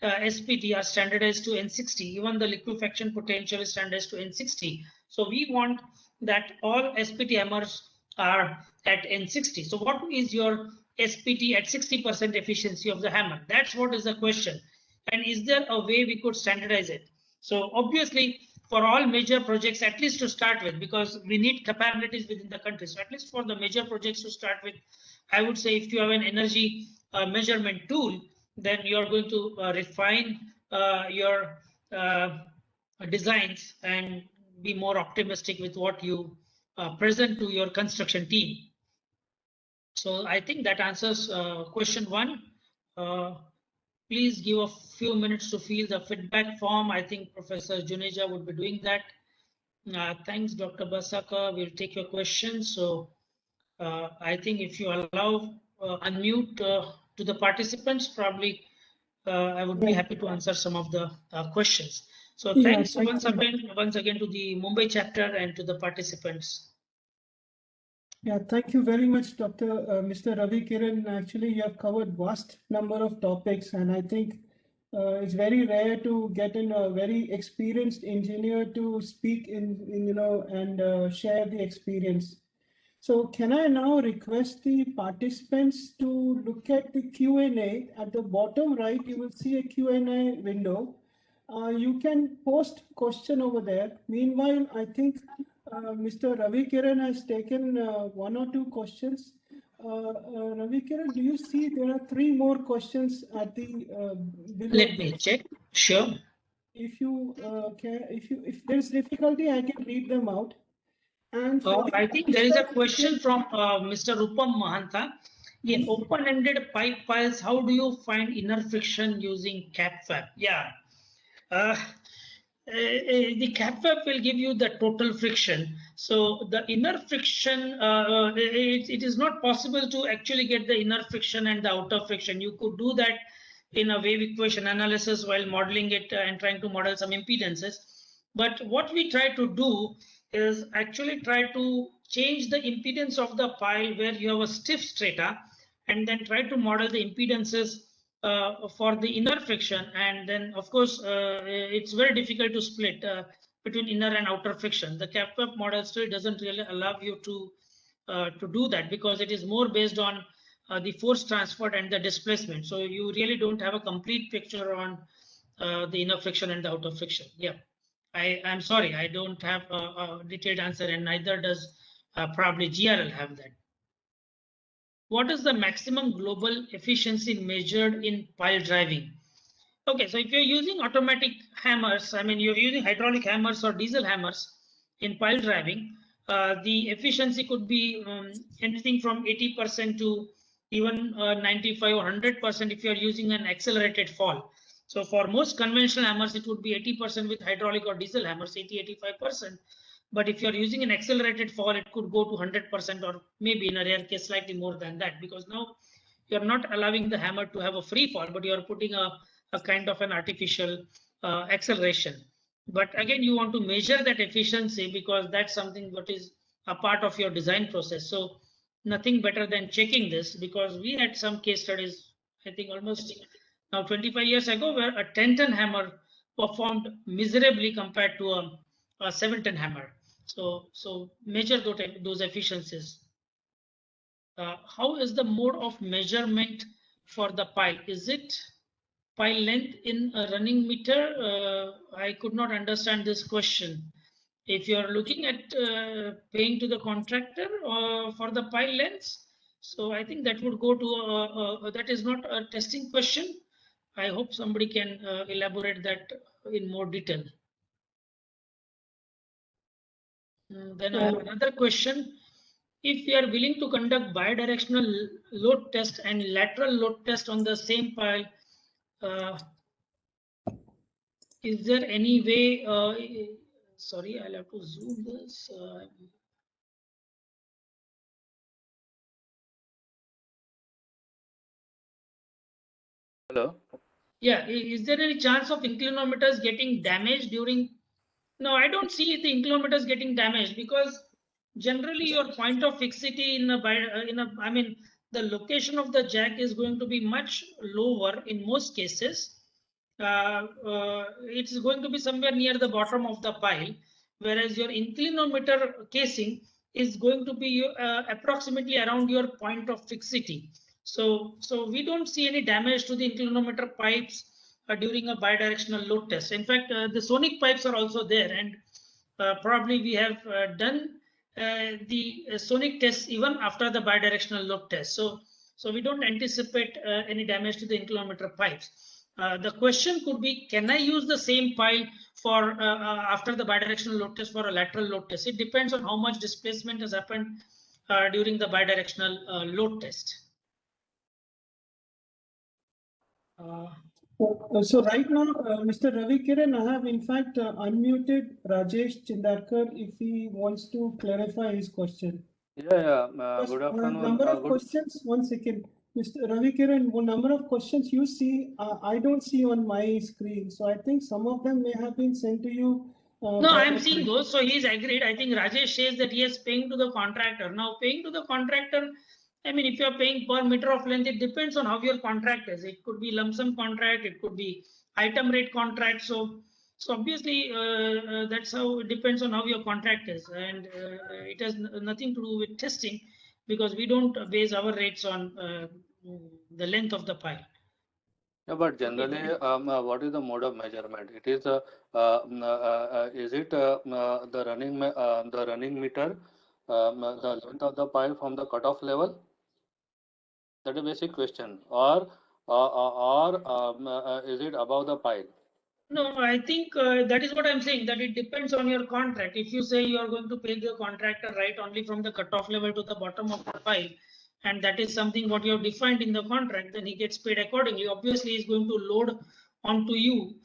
SPT are standardized to N60. Even the liquefaction potential is standardized to N60. So we want that all SPT hammers are at N60. So what is your SPT at 60% efficiency of the hammer? That's what is the question. And is there a way we could standardize it? So obviously, for all major projects, at least to start with, because we need capabilities within the country. So at least for the major projects to start with, I would say if you have an energy measurement tool, then you're going to refine your designs and be more optimistic with what you present to your construction team. So I think that answers question 1. Please give a few minutes to fill the feedback form. I think Professor Juneja would be doing that. Thanks, Dr. Basaka. We'll take your question. So I think if you allow unmute to the participants, probably I would be happy to answer some of the questions. So thanks once again to the Mumbai chapter and to the participants. Yeah, thank you very much, Mr. Ravikiran. Actually, you have covered vast number of topics, and I think it's very rare to get in a very experienced engineer to speak and share the experience. So can I now request the participants to look at the Q&A? At the bottom right, you will see a Q&A window. You can post question over there. Meanwhile, I think Mr. Ravikiran has taken one or two questions. Ravikiran, do you see there are 3 more questions at the below? Let me check. Sure. If you if there's difficulty, I can read them out. And I think there is a question from Mr. Rupam Mahanta. In open-ended pipe piles, how do you find inner friction using CAPWAP? Yeah. The CAPWAP will give you the total friction. So the inner friction, it is not possible to actually get the inner friction and the outer friction. You could do that in a wave equation analysis while modeling it and trying to model some impedances. But what we try to do is actually try to change the impedance of the pile where you have a stiff strata, and then try to model the impedances for the inner friction. And then of course it's very difficult to split between inner and outer friction. The CAPWAP model still doesn't really allow you to do that, because it is more based on the force transferred and the displacement. So you really don't have a complete picture on the inner friction and the outer friction. Yeah, I'm sorry, I don't have a detailed answer, and neither does probably GRL have that. What is the maximum global efficiency measured in pile driving? Okay, so if you're using automatic hammers, I mean, you're using hydraulic hammers or diesel hammers in pile driving, the efficiency could be anything from 80% to even 95 or 100% if you're using an accelerated fall. So for most conventional hammers, it would be 80% with hydraulic or diesel hammers, 80-85%. But if you're using an accelerated fall, it could go to 100%, or maybe in a rare case slightly more than that, because now you're not allowing the hammer to have a free fall, but you're putting a kind of an artificial acceleration. But again, you want to measure that efficiency, because that's something that is a part of your design process. So nothing better than checking this, because we had some case studies, I think almost now 25 years ago, where a 10-ton hammer performed miserably compared to a 7-ton hammer. So measure those efficiencies. How is the mode of measurement for the pile? Is it pile length in a running meter? I could not understand this question. If you are looking at paying to the contractor for the pile lengths, so I think that would go to that is not a testing question. I hope somebody can elaborate that in more detail. Then I have another question. If we are willing to conduct bidirectional load test and lateral load test on the same pile, is there any way? Sorry, I'll have to zoom this. Hello. Yeah, is there any chance of inclinometers getting damaged during? No, I don't see the inclinometers getting damaged, because generally your point of fixity I mean, the location of the jack is going to be much lower in most cases. It's going to be somewhere near the bottom of the pile, whereas your inclinometer casing is going to be approximately around your point of fixity. So we don't see any damage to the inclinometer pipes during a bidirectional load test. In fact, the sonic pipes are also there, and probably we have done the sonic tests even after the bidirectional load test. So we don't anticipate any damage to the inclinometer pipes. The question could be, can I use the same pile for after the bidirectional load test for a lateral load test? It depends on how much displacement has happened during the bidirectional load test. So right now, Mr. Ravikiran, I have in fact unmuted Rajesh Chindarkar if he wants to clarify his question. Yeah. Because, Good afternoon. number of questions, 1 second. Mr. Ravikiran, one number of questions you see, I don't see on my screen. So I think some of them may have been sent to you. No, I'm seeing those. So he's agreed. I think Rajesh says that he is paying to the contractor. Now, paying to the contractor, I mean, if you're paying per meter of length, it depends on how your contract is. It could be lump sum contract, it could be item rate contract. So obviously, that's how it depends on how your contract is. And it has nothing to do with testing because we don't base our rates on the length of the pile. Yeah, but generally, what is the mode of measurement? It is is it the running meter, the length of the pile from the cutoff level? That is a basic question. Or is it above the pile? No, I think that is what I'm saying, that it depends on your contract. If you say you are going to pay the contractor right only from the cutoff level to the bottom of the pile, and that is something what you have defined in the contract, then he gets paid accordingly. Obviously, he's going to load onto you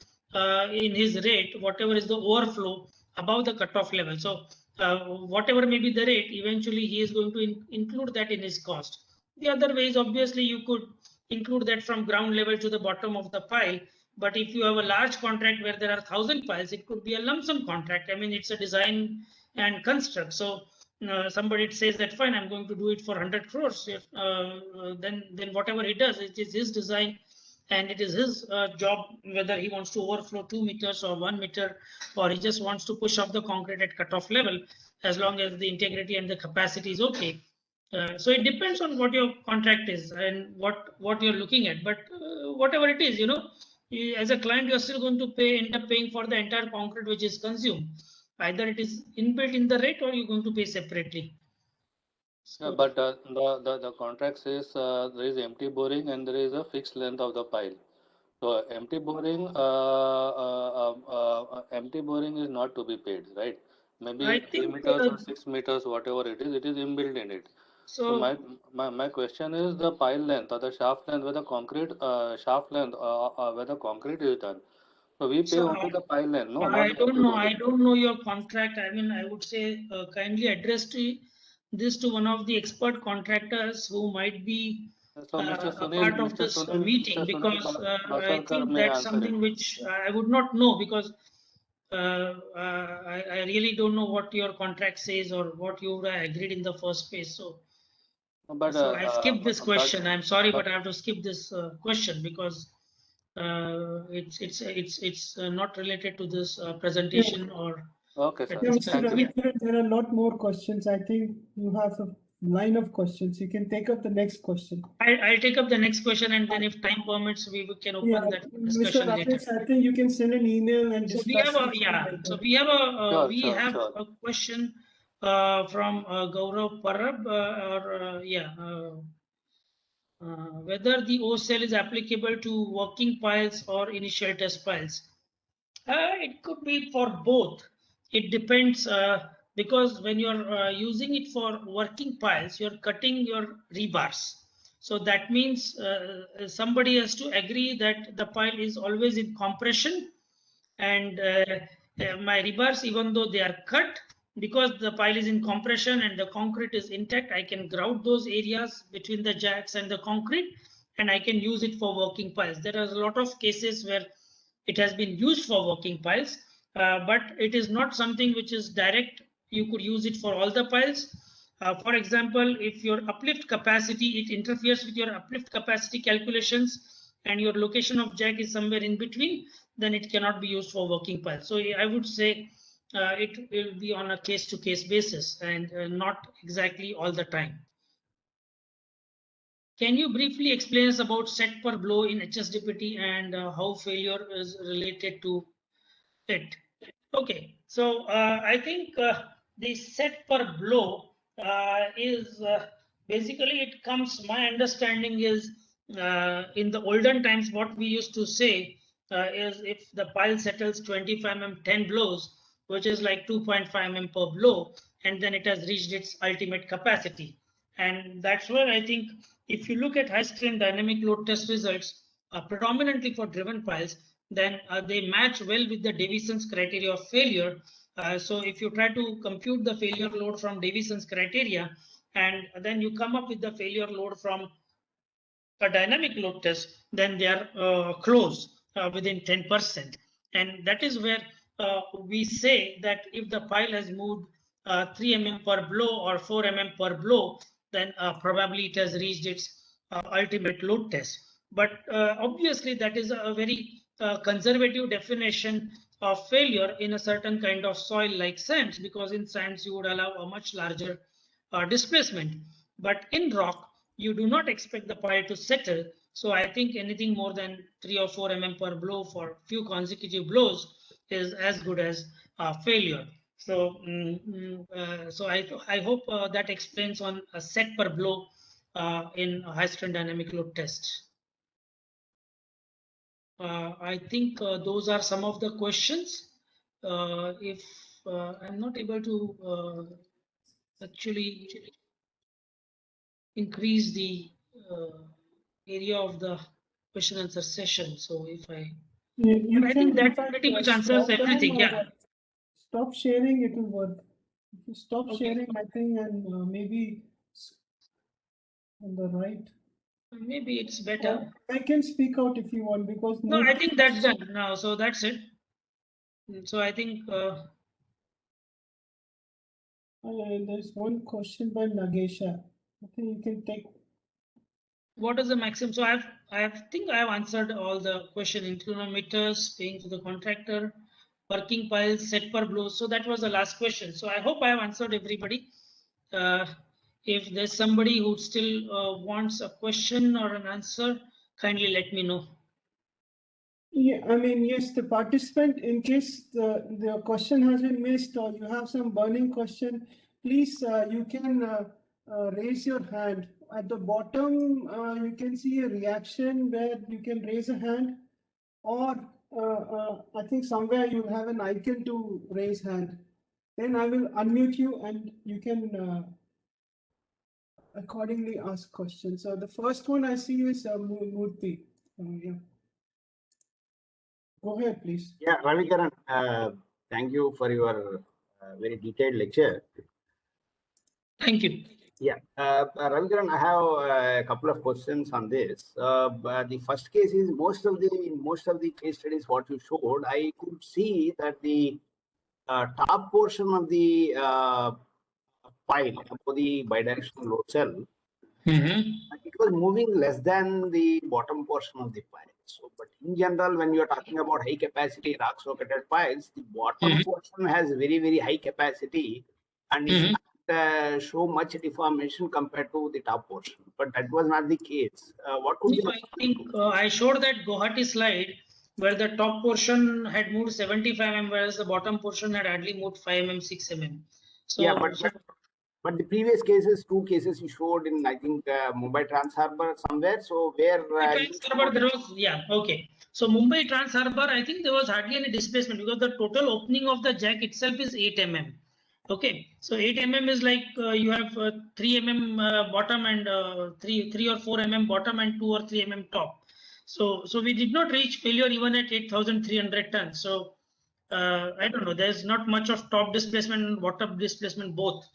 in his rate, whatever is the overflow above the cutoff level. So whatever may be the rate, eventually he is going to include that in his cost. The other way is obviously you could include that from ground level to the bottom of the pile. But if you have a large contract where there are 1,000 piles, it could be a lump sum contract. I mean, it's a design and construct. So somebody says that fine, I'm going to do it for 100 crores. Then whatever he does, it is his design and it is his job, whether he wants to overflow 2 meters or 1 meter, or he just wants to push up the concrete at cutoff level, as long as the integrity and the capacity is okay. So it depends on what your contract is and what you're looking at. But whatever it is, as a client, you're still going to end up paying for the entire concrete which is consumed. Either it is inbuilt in the rate or you're going to pay separately. So, yeah, but the contract says there is empty boring and there is a fixed length of the pile. So empty boring is not to be paid, right? Maybe 3 meters or 6 meters, whatever it is inbuilt in it. So my question is the pile length or the shaft length where the concrete shaft length where the concrete is done. So we pay only the pile length, no? I don't know. I don't know your contract. I mean, I would say kindly address this to one of the expert contractors who might be so Mr. Sunil, a part of this meeting, because I think that's something which I would not know, because I really don't know what your contract says or what you agreed in the first place. So, I skipped this question. I'm sorry, but I have to skip this question because it's not related to this presentation or. Okay, sir. Mr. Ravikiran, there are a lot more questions. I think you have a line of questions. You can take up the next question. I'll take up the next question, and then if time permits, we can open that discussion Mr. later. Rajesh, I think you can send an email and discuss. So we have a question from Gaurav Parab, whether the O-cell is applicable to working piles or initial test piles. It could be for both. It depends, because when you're using it for working piles, you're cutting your rebars. So that means somebody has to agree that the pile is always in compression, and my rebars, even though they are cut, because the pile is in compression and the concrete is intact, I can grout those areas between the jacks and the concrete, and I can use it for working piles. There are a lot of cases where it has been used for working piles, but it is not something which is direct. You could use it for all the piles. For example, if your uplift capacity, it interferes with your uplift capacity calculations and your location of jack is somewhere in between, then it cannot be used for working piles. So I would say it will be on a case-to-case basis and not exactly all the time. Can you briefly explain us about set per blow in HSDPT and how failure is related to it? Okay, so I think the set per blow is basically, it comes, my understanding is in the olden times, what we used to say is if the pile settles 25 mm 10 blows, which is like 2.5 mm per blow, and then it has reached its ultimate capacity. And that's where I think if you look at high strain dynamic load test results, predominantly for driven piles, then they match well with the Davison's criteria of failure. So if you try to compute the failure load from Davison's criteria, and then you come up with the failure load from a dynamic load test, then they are close within 10%. And that is where we say that if the pile has moved 3 mm per blow or 4 mm per blow, then probably it has reached its ultimate load test. But obviously that is a very conservative definition of failure in a certain kind of soil like sands, because in sands you would allow a much larger displacement. But in rock, you do not expect the pile to settle. So I think anything more than 3 or 4 mm per blow for few consecutive blows is as good as failure. So, so I hope that explains on a set per blow in a high strength dynamic load test. I think those are some of the questions. If I'm not able to actually increase the area of the question answer session. So if I think that pretty much answers everything. Yeah. Stop sharing, it will work. If you stop sharing, I think, and maybe on the right. Maybe it's better. I can speak out if you want, because no, I think that's done now. So that's it. So I think there's one question by Nagesha. I think you can take. What is the maximum? So I think I have answered all the question: inclinometers, paying to the contractor, working piles, set per blow. So that was the last question. So I hope I have answered everybody. If there's somebody who still wants a question or an answer, kindly let me know. Yeah, I mean, yes, the participant, in case the question has been missed or you have some burning question, please, you can raise your hand. At the bottom, you can see a reaction where you can raise a hand, or I think somewhere you'll have an icon to raise hand. Then I will unmute you and you can accordingly ask questions. So the first one I see is Murthy. Yeah. Go ahead, please. Yeah, Ravikiran, thank you for your very detailed lecture. Thank you. Yeah, Ravikiran, I have a couple of questions on this. The first case is most of the case studies what you showed, I could see that the top portion of the pile for the bidirectional load cell, it was moving less than the bottom portion of the pile. So, but in general, when you are talking about high capacity rock socketed piles, the bottom portion has very, very high capacity and is not show much deformation compared to the top portion. But that was not the case. What could be? I think I showed that Guwahati slide where the top portion had moved 75 mm, whereas the bottom portion had hardly moved 5 mm, 6 mm. So, yeah, but the previous cases, 2 cases you showed in, I think, Mumbai Trans Harbour somewhere. So where Trans Harbour, there was, yeah, okay. So Mumbai Trans Harbour, I think there was hardly any displacement because the total opening of the jack itself is 8 mm. Okay, so 8 mm is like you have 3 mm bottom and 3 or 4 mm bottom and 2 or 3 mm top. So we did not reach failure even at 8,300 tons. So I don't know. There's not much of top displacement and bottom displacement both.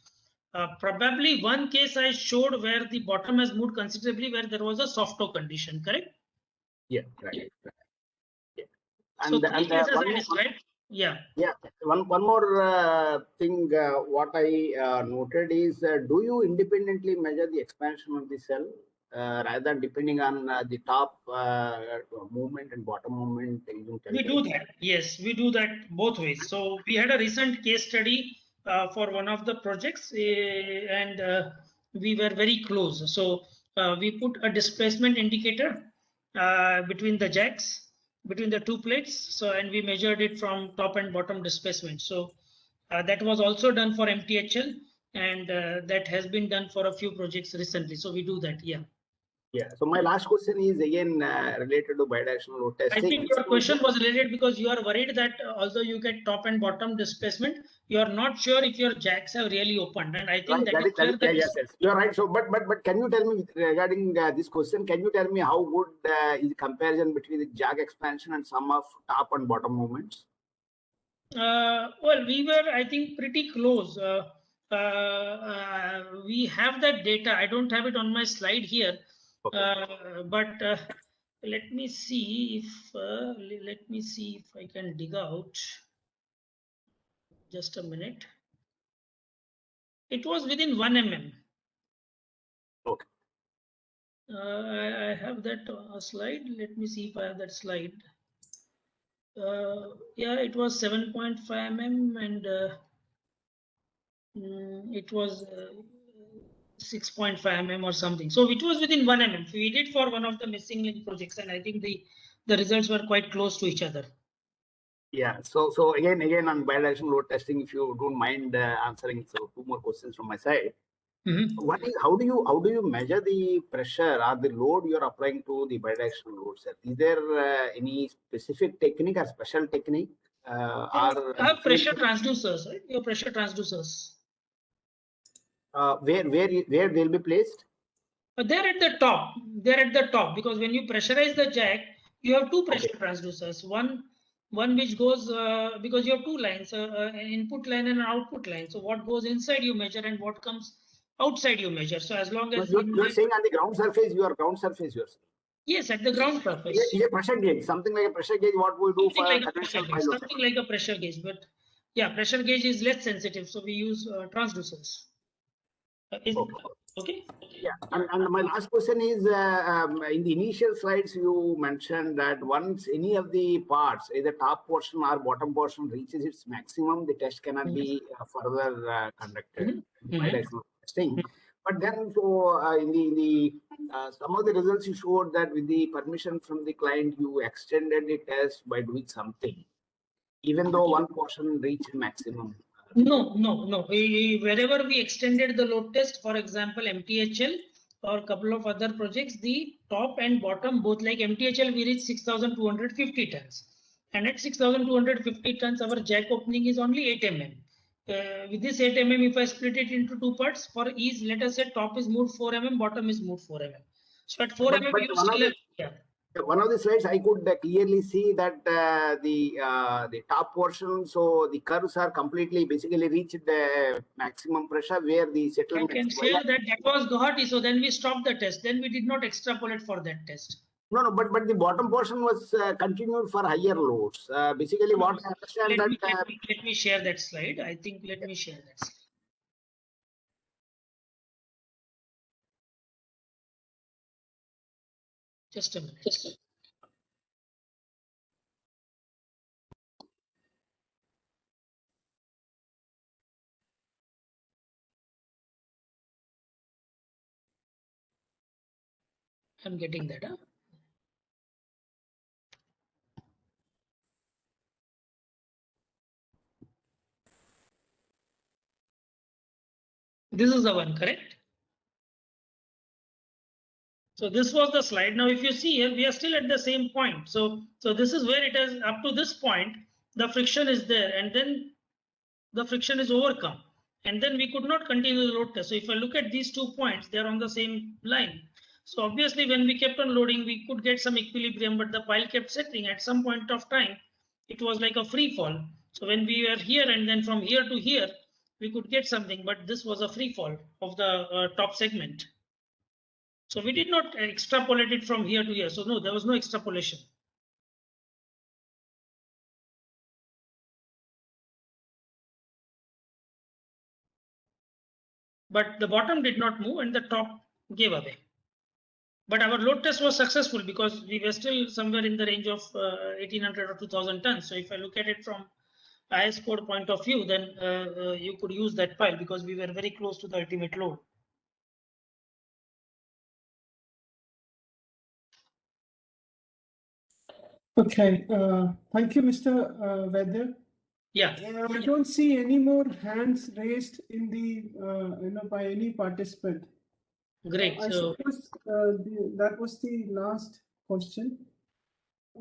Probably one case I showed where the bottom has moved considerably, where there was a soft toe condition. Correct? Yeah, right. Yeah. So three cases I described. Yeah. Yeah. One more thing. What I noted is, do you independently measure the expansion of the cell rather than depending on the top movement and bottom movement? We do that. Yes, we do that both ways. So we had a recent case study for one of the projects, and we were very close. So we put a displacement indicator between the jacks, between the 2 plates. So, and we measured it from top and bottom displacement. So that was also done for MTHL, and that has been done for a few projects recently. So we do that. Yeah. Yeah. So my last question is again related to bidirectional load testing. I think your question was related because you are worried that although you get top and bottom displacement, you are not sure if your jacks have really opened. And I think right, yes. You are right. So, but can you tell me regarding this question? Can you tell me how good is the comparison between the jack expansion and some of top and bottom movements? Well, we were, I think, pretty close. We have that data. I don't have it on my slide here, okay. But let me see if I can dig out. Just a minute. It was within 1 mm. Okay. I have that slide. Let me see if I have that slide. Yeah, it was 7.5 mm and it was 6.5 mm or something. So it was within 1 mm. We did for one of the missing link projects, and I think the results were quite close to each other. Yeah. So again on bidirectional load testing, if you don't mind answering, so 2 more questions from my side. Mm-hmm. One is how do you measure the pressure or the load you are applying to the bidirectional load set? Is there any specific technique or special technique? Or pressure transducers, right? Your pressure transducers. Where they'll be placed? They're at the top. They're at the top because when you pressurize the jack, you have 2 pressure transducers. One which goes because you have 2 lines, an input line and an output line. So what goes inside you measure, and what comes outside you measure. So as long as you're saying on the ground surface, you're saying. Yes, at the ground surface. Yeah, pressure gauge, something like a pressure gauge. What we do for something like a pressure gauge, but yeah, pressure gauge is less sensitive, so we use transducers. Okay. Yeah, and my last question is in the initial slides you mentioned that once any of the parts, either top portion or bottom portion, reaches its maximum, the test cannot be further conducted. Testing. But then, so in the some of the results you showed that with the permission from the client, you extended the test by doing something, even though one portion reached maximum. No. Wherever we extended the load test, for example, MTHL or a couple of other projects, the top and bottom, both like MTHL, we reached 6,250 tons. And at 6,250 tons, our jack opening is only 8 mm. With this 8 mm, if I split it into 2 parts, for ease, let us say top is moved 4 mm, bottom is moved 4 mm. So at 4 mm, you still have, one of the slides I could clearly see that the top portion, so the curves are completely basically reached the maximum pressure where the settlement. I can share that was Guwahati, so then we stopped the test. Then we did not extrapolate for that test. No, but the bottom portion was continued for higher loads. Basically, what I understand let me share that slide. I think let me share that slide. Just a minute. I'm getting that. This is the one, correct? So this was the slide. Now, if you see here, we are still at the same point. So this is where it is up to this point, the friction is there, and then the friction is overcome. And then we could not continue the load test. So if I look at these 2 points, they're on the same line. So obviously, when we kept on loading, we could get some equilibrium, but the pile kept settling. At some point of time, it was like a free fall. So when we were here and then from here to here, we could get something, but this was a free fall of the top segment. So we did not extrapolate it from here to here. So no, there was no extrapolation. But the bottom did not move and the top gave away. But our load test was successful because we were still somewhere in the range of 1800 or 2000 tons. So if I look at it from IS code point of view, then you could use that pile because we were very close to the ultimate load. Okay, thank you, Mr. Vaidya. Yeah. I don't see any more hands raised in the by any participant. Great. I suppose that was the last question.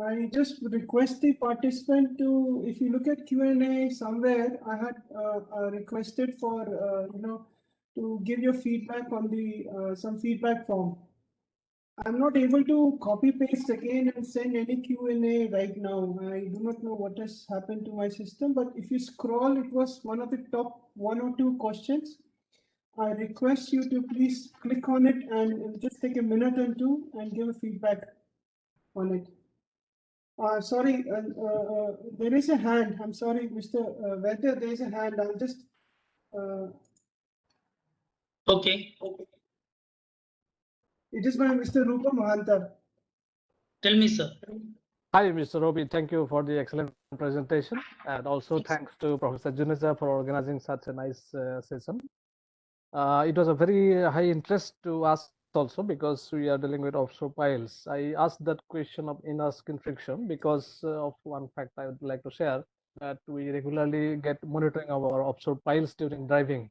I just request the participant to, if you look at Q&A somewhere, I had requested for, to give your feedback on the some feedback form. I'm not able to copy paste again and send any Q&A right now. I do not know what has happened to my system, but if you scroll, it was one of the top 1 or 2 questions. I request you to please click on it and just take a minute or 2 and give a feedback on it. Sorry, there is a hand. I'm sorry, Mr. Vaidya, there is a hand. I'll just. Okay. It is by Mr. Rupa Mahanta. Tell me, sir. Hi, Mr. Robi. Thank you for the excellent presentation. And also thanks to Professor Juneja for organizing such a nice session. It was a very high interest to us also because we are dealing with offshore piles. I asked that question of inner skin friction because of one fact I would like to share, that we regularly get monitoring of our offshore piles during driving.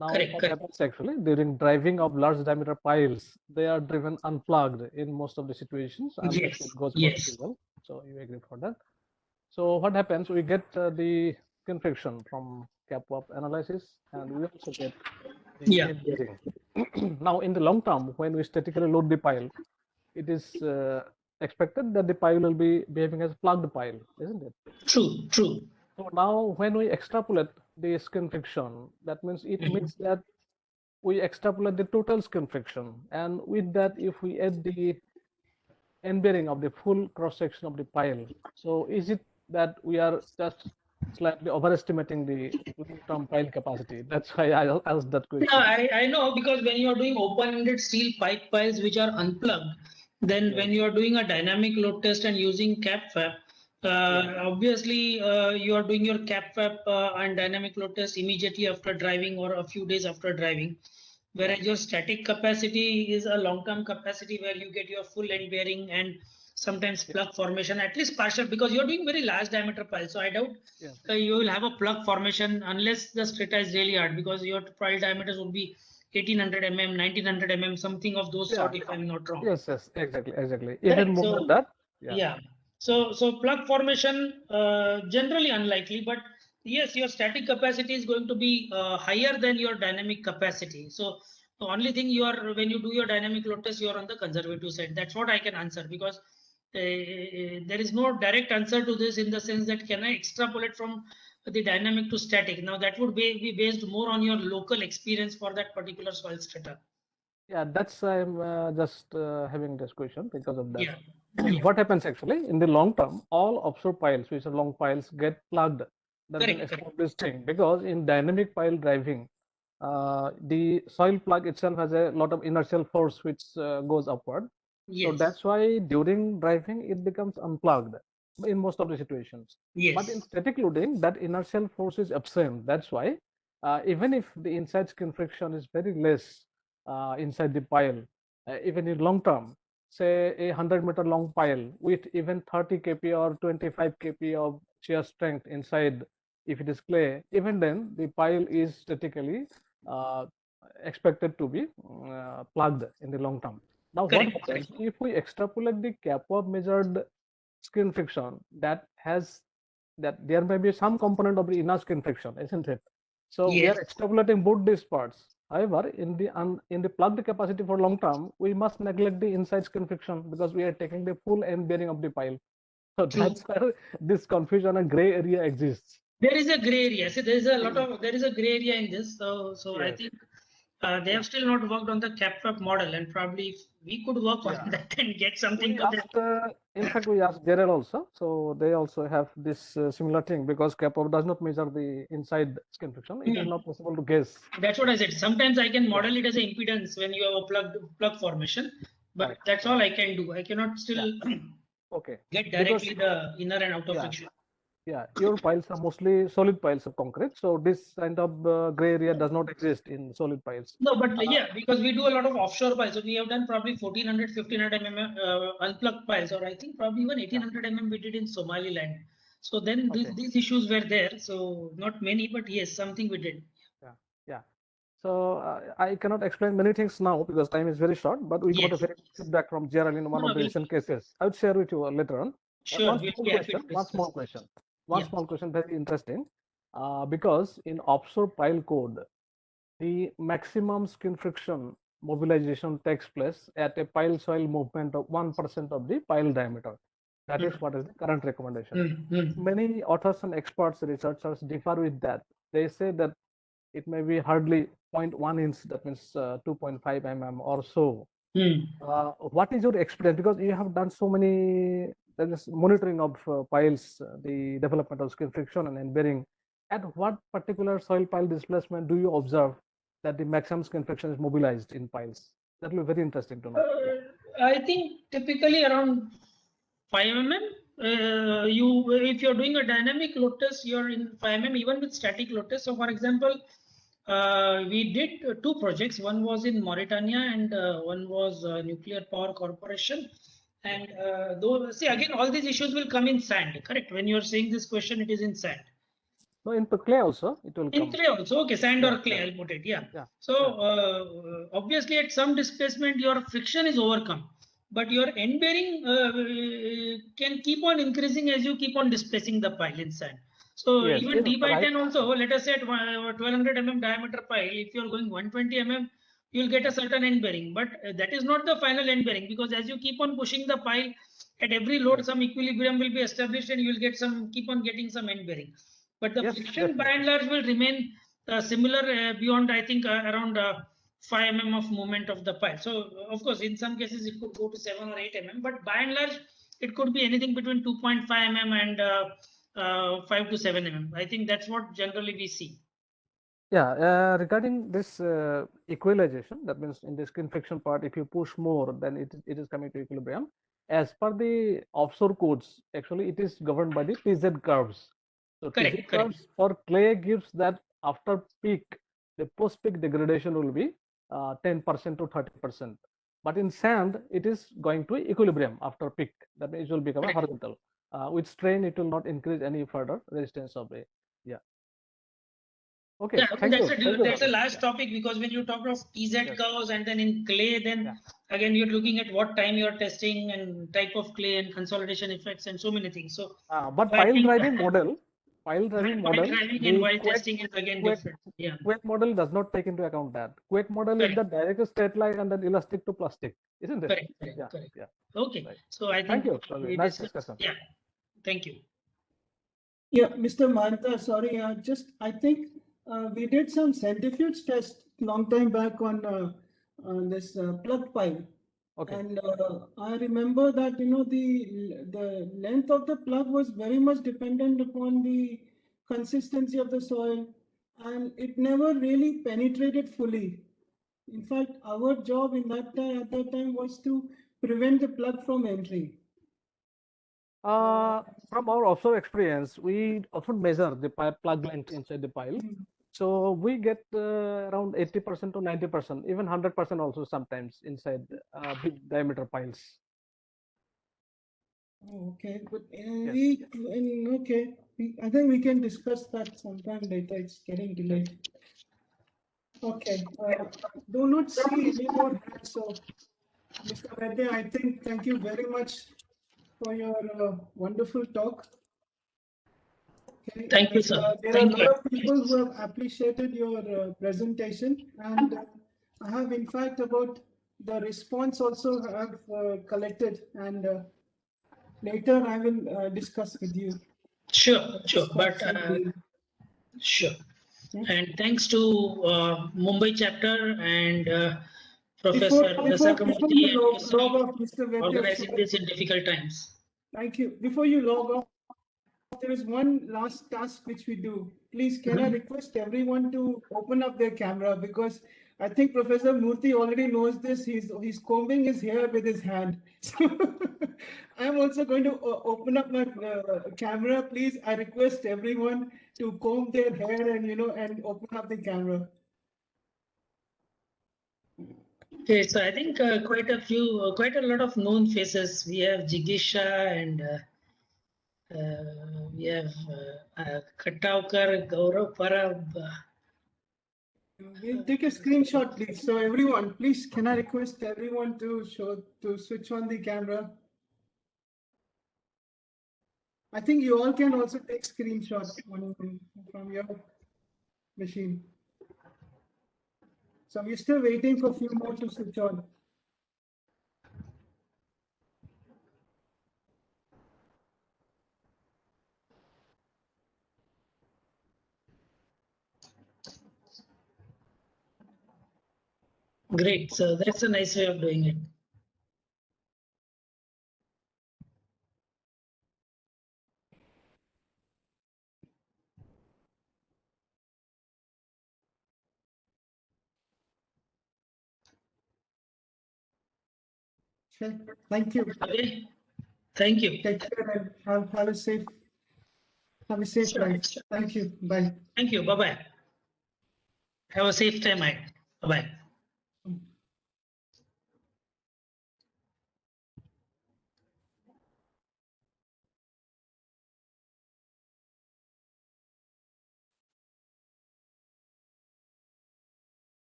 Now, what happens actually during driving of large diameter piles, they are driven unplugged in most of the situations unless it goes for fuel. So you agree for that. So what happens? We get the skin friction from CAPWAP analysis, and we also get the bearing. Now, in the long term, when we statically load the pile, it is expected that the pile will be behaving as plugged pile, isn't it? True. So now, when we extrapolate the skin friction, that means it means that we extrapolate the total skin friction, and with that, if we add the end bearing of the full cross section of the pile, so is it that we are just slightly overestimating the long-term pile capacity? That's why I asked that question. Yeah, I know, because when you are doing open-ended steel pipe piles which are unplugged, then when you are doing a dynamic load test and using CAPWAP, obviously you are doing your CAPWAP and dynamic load test immediately after driving or a few days after driving, whereas your static capacity is a long-term capacity where you get your full end bearing and sometimes plug formation, at least partial, because you're doing very large diameter piles. So I doubt you will have a plug formation unless the strata is really hard, because your pile diameters would be 1800 mm, 1900 mm, something of those sort, if I'm not wrong. Yes, exactly. Even more than that. So plug formation generally unlikely, but yes, your static capacity is going to be higher than your dynamic capacity. So the only thing you are, when you do your dynamic load test, you are on the conservative side. That's what I can answer, because there is no direct answer to this, in the sense that can I extrapolate from the dynamic to static? Now that would be based more on your local experience for that particular soil strata. Yeah, that's I'm just having this question because of that. What happens actually in the long term, all offshore piles, which are long piles, get plugged. That's an established thing, because in dynamic pile driving, the soil plug itself has a lot of inertial force which goes upward. So that's why during driving it becomes unplugged in most of the situations. But in static loading, that inertial force is absent. That's why even if the inside skin friction is very less inside the pile, even in long term, say a 100-meter long pile with even 30 kp or 25 kp of shear strength inside, if it is clay, even then the pile is statically expected to be plugged in the long term. Now, what happens if we extrapolate the CAPWAP measured skin friction, that there may be some component of the inner skin friction, isn't it? So we are extrapolating both these parts. However, in the plugged capacity for long term, we must neglect the inside skin friction because we are taking the full end bearing of the pile. So that's where this confusion and gray area exists. There is a gray area. See, there is a gray area in this. So I think they have still not worked on the CAPWAP model, and probably if we could work on that and get something to that. In fact, we asked JRL also, so they also have this similar thing, because CAPWAP does not measure the inside skin friction. It is not possible to guess. That's what I said. Sometimes I can model it as an impedance when you have a plug formation, but that's all I can do. I cannot still get directly the inner and outer friction. Yeah, your piles are mostly solid piles of concrete, so this kind of gray area does not exist in solid piles. No, but because we do a lot of offshore piles, so we have done probably 1400, 1500 mm unplugged piles, or I think probably even 1800 mm we did in Somaliland. So then these issues were there. So not many, but yes, something we did. Yeah. So I cannot explain many things now because time is very short, but we got a very feedback from Geraldine in one of the recent cases. I would share with you later on. Sure. One small question, very interesting. Because in offshore pile code, the maximum skin friction mobilization takes place at a pile soil movement of 1% of the pile diameter. That is what is the current recommendation. Many authors and experts, researchers differ with that. They say that it may be hardly 0.1 inch, that means 2.5 mm or so. What is your experience? Because you have done so many monitoring of piles, the development of skin friction and end bearing. At what particular soil pile displacement do you observe that the maximum skin friction is mobilized in piles? That will be very interesting to know. I think typically around 5 mm. If you're doing a dynamic load test, you're in 5 mm even with static load test. So, for example, we did 2 projects. One was in Mauritania and one was Nuclear Power Corporation. And see, again, all these issues will come in sand, correct? When you're saying this question, it is in sand. No, in clay also, it will come. In clay also, okay, sand or clay, I'll put it, So, obviously, at some displacement, your friction is overcome. But your end bearing can keep on increasing as you keep on displacing the pile in sand. So even D by 10 also, let us say at 1200 mm diameter pile, if you are going 120 mm, you will get a certain end bearing. But that is not the final end bearing, because as you keep on pushing the pile, at every load, some equilibrium will be established and you will get keep on getting some end bearing. But the friction by and large will remain similar beyond, I think, around 5 mm of movement of the pile. So, of course, in some cases it could go to 7 or 8 mm, but by and large, it could be anything between 2.5 mm and 5 to 7 mm. I think that's what generally we see. Yeah, regarding this equalization, that means in the skin friction part, if you push more, then it is coming to equilibrium. As per the offshore codes, actually, it is governed by the PZ curves. So PZ curves for clay gives that after peak, the post-peak degradation will be 10% to 30%. But in sand, it is going to equilibrium after peak. That means it will become a horizontal. With strain, it will not increase any further resistance of the, Okay, that's a large topic, because when you talk of PZ curves and then in clay, then again you're looking at what time you're testing and type of clay and consolidation effects and so many things. So, but pile driving model, and while testing is again different. Quake model does not take into account that. Quake model is the direct straight line and then elastic to plastic, isn't it? Correct. Okay, so I think. Thank you. Nice discussion. Yeah, thank you. Yeah, Mr. Manta, sorry, I think we did some centrifuge test long time back on this plug pile. Okay. And I remember that, the length of the plug was very much dependent upon the consistency of the soil, and it never really penetrated fully. In fact, our job at that time was to prevent the plug from entering. From our offshore experience, we often measure the plug length inside the pile. So we get around 80% to 90%, even 100% also sometimes inside big diameter piles. Okay, but I think we can discuss that sometime later. It's getting delayed. Okay, do not see any more hands. So, Mr. Vaidya, I think thank you very much for your wonderful talk. Okay. Thank you, sir. There are a lot of people who have appreciated your presentation, and I have, in fact, about the response also have collected, and later I will discuss with you. Sure. But sure. And thanks to Mumbai chapter and Professor Sakamurthy organizing this in difficult times. Thank you. Before you log off, there is one last task which we do. Please, can I request everyone to open up their camera, because I think Professor Murthy already knows this. He's combing his hair with his hand. So I'm also going to open up my camera. Please, I request everyone to comb their hair and and open up the camera. Okay, so I think quite a lot of known faces. We have Jigisha and we have Khattaukar, Gaurav Parab. We'll take a screenshot, please. So everyone, please, can I request everyone to switch on the camera? I think you all can also take screenshots from your machine. So we're still waiting for a few more to switch on. Great. So that's a nice way of doing it. Okay. Thank you. Okay. Thank you. Take care and have a safe life. Thank you. Bye. Thank you. Bye-bye. Have a safe time. Bye-bye.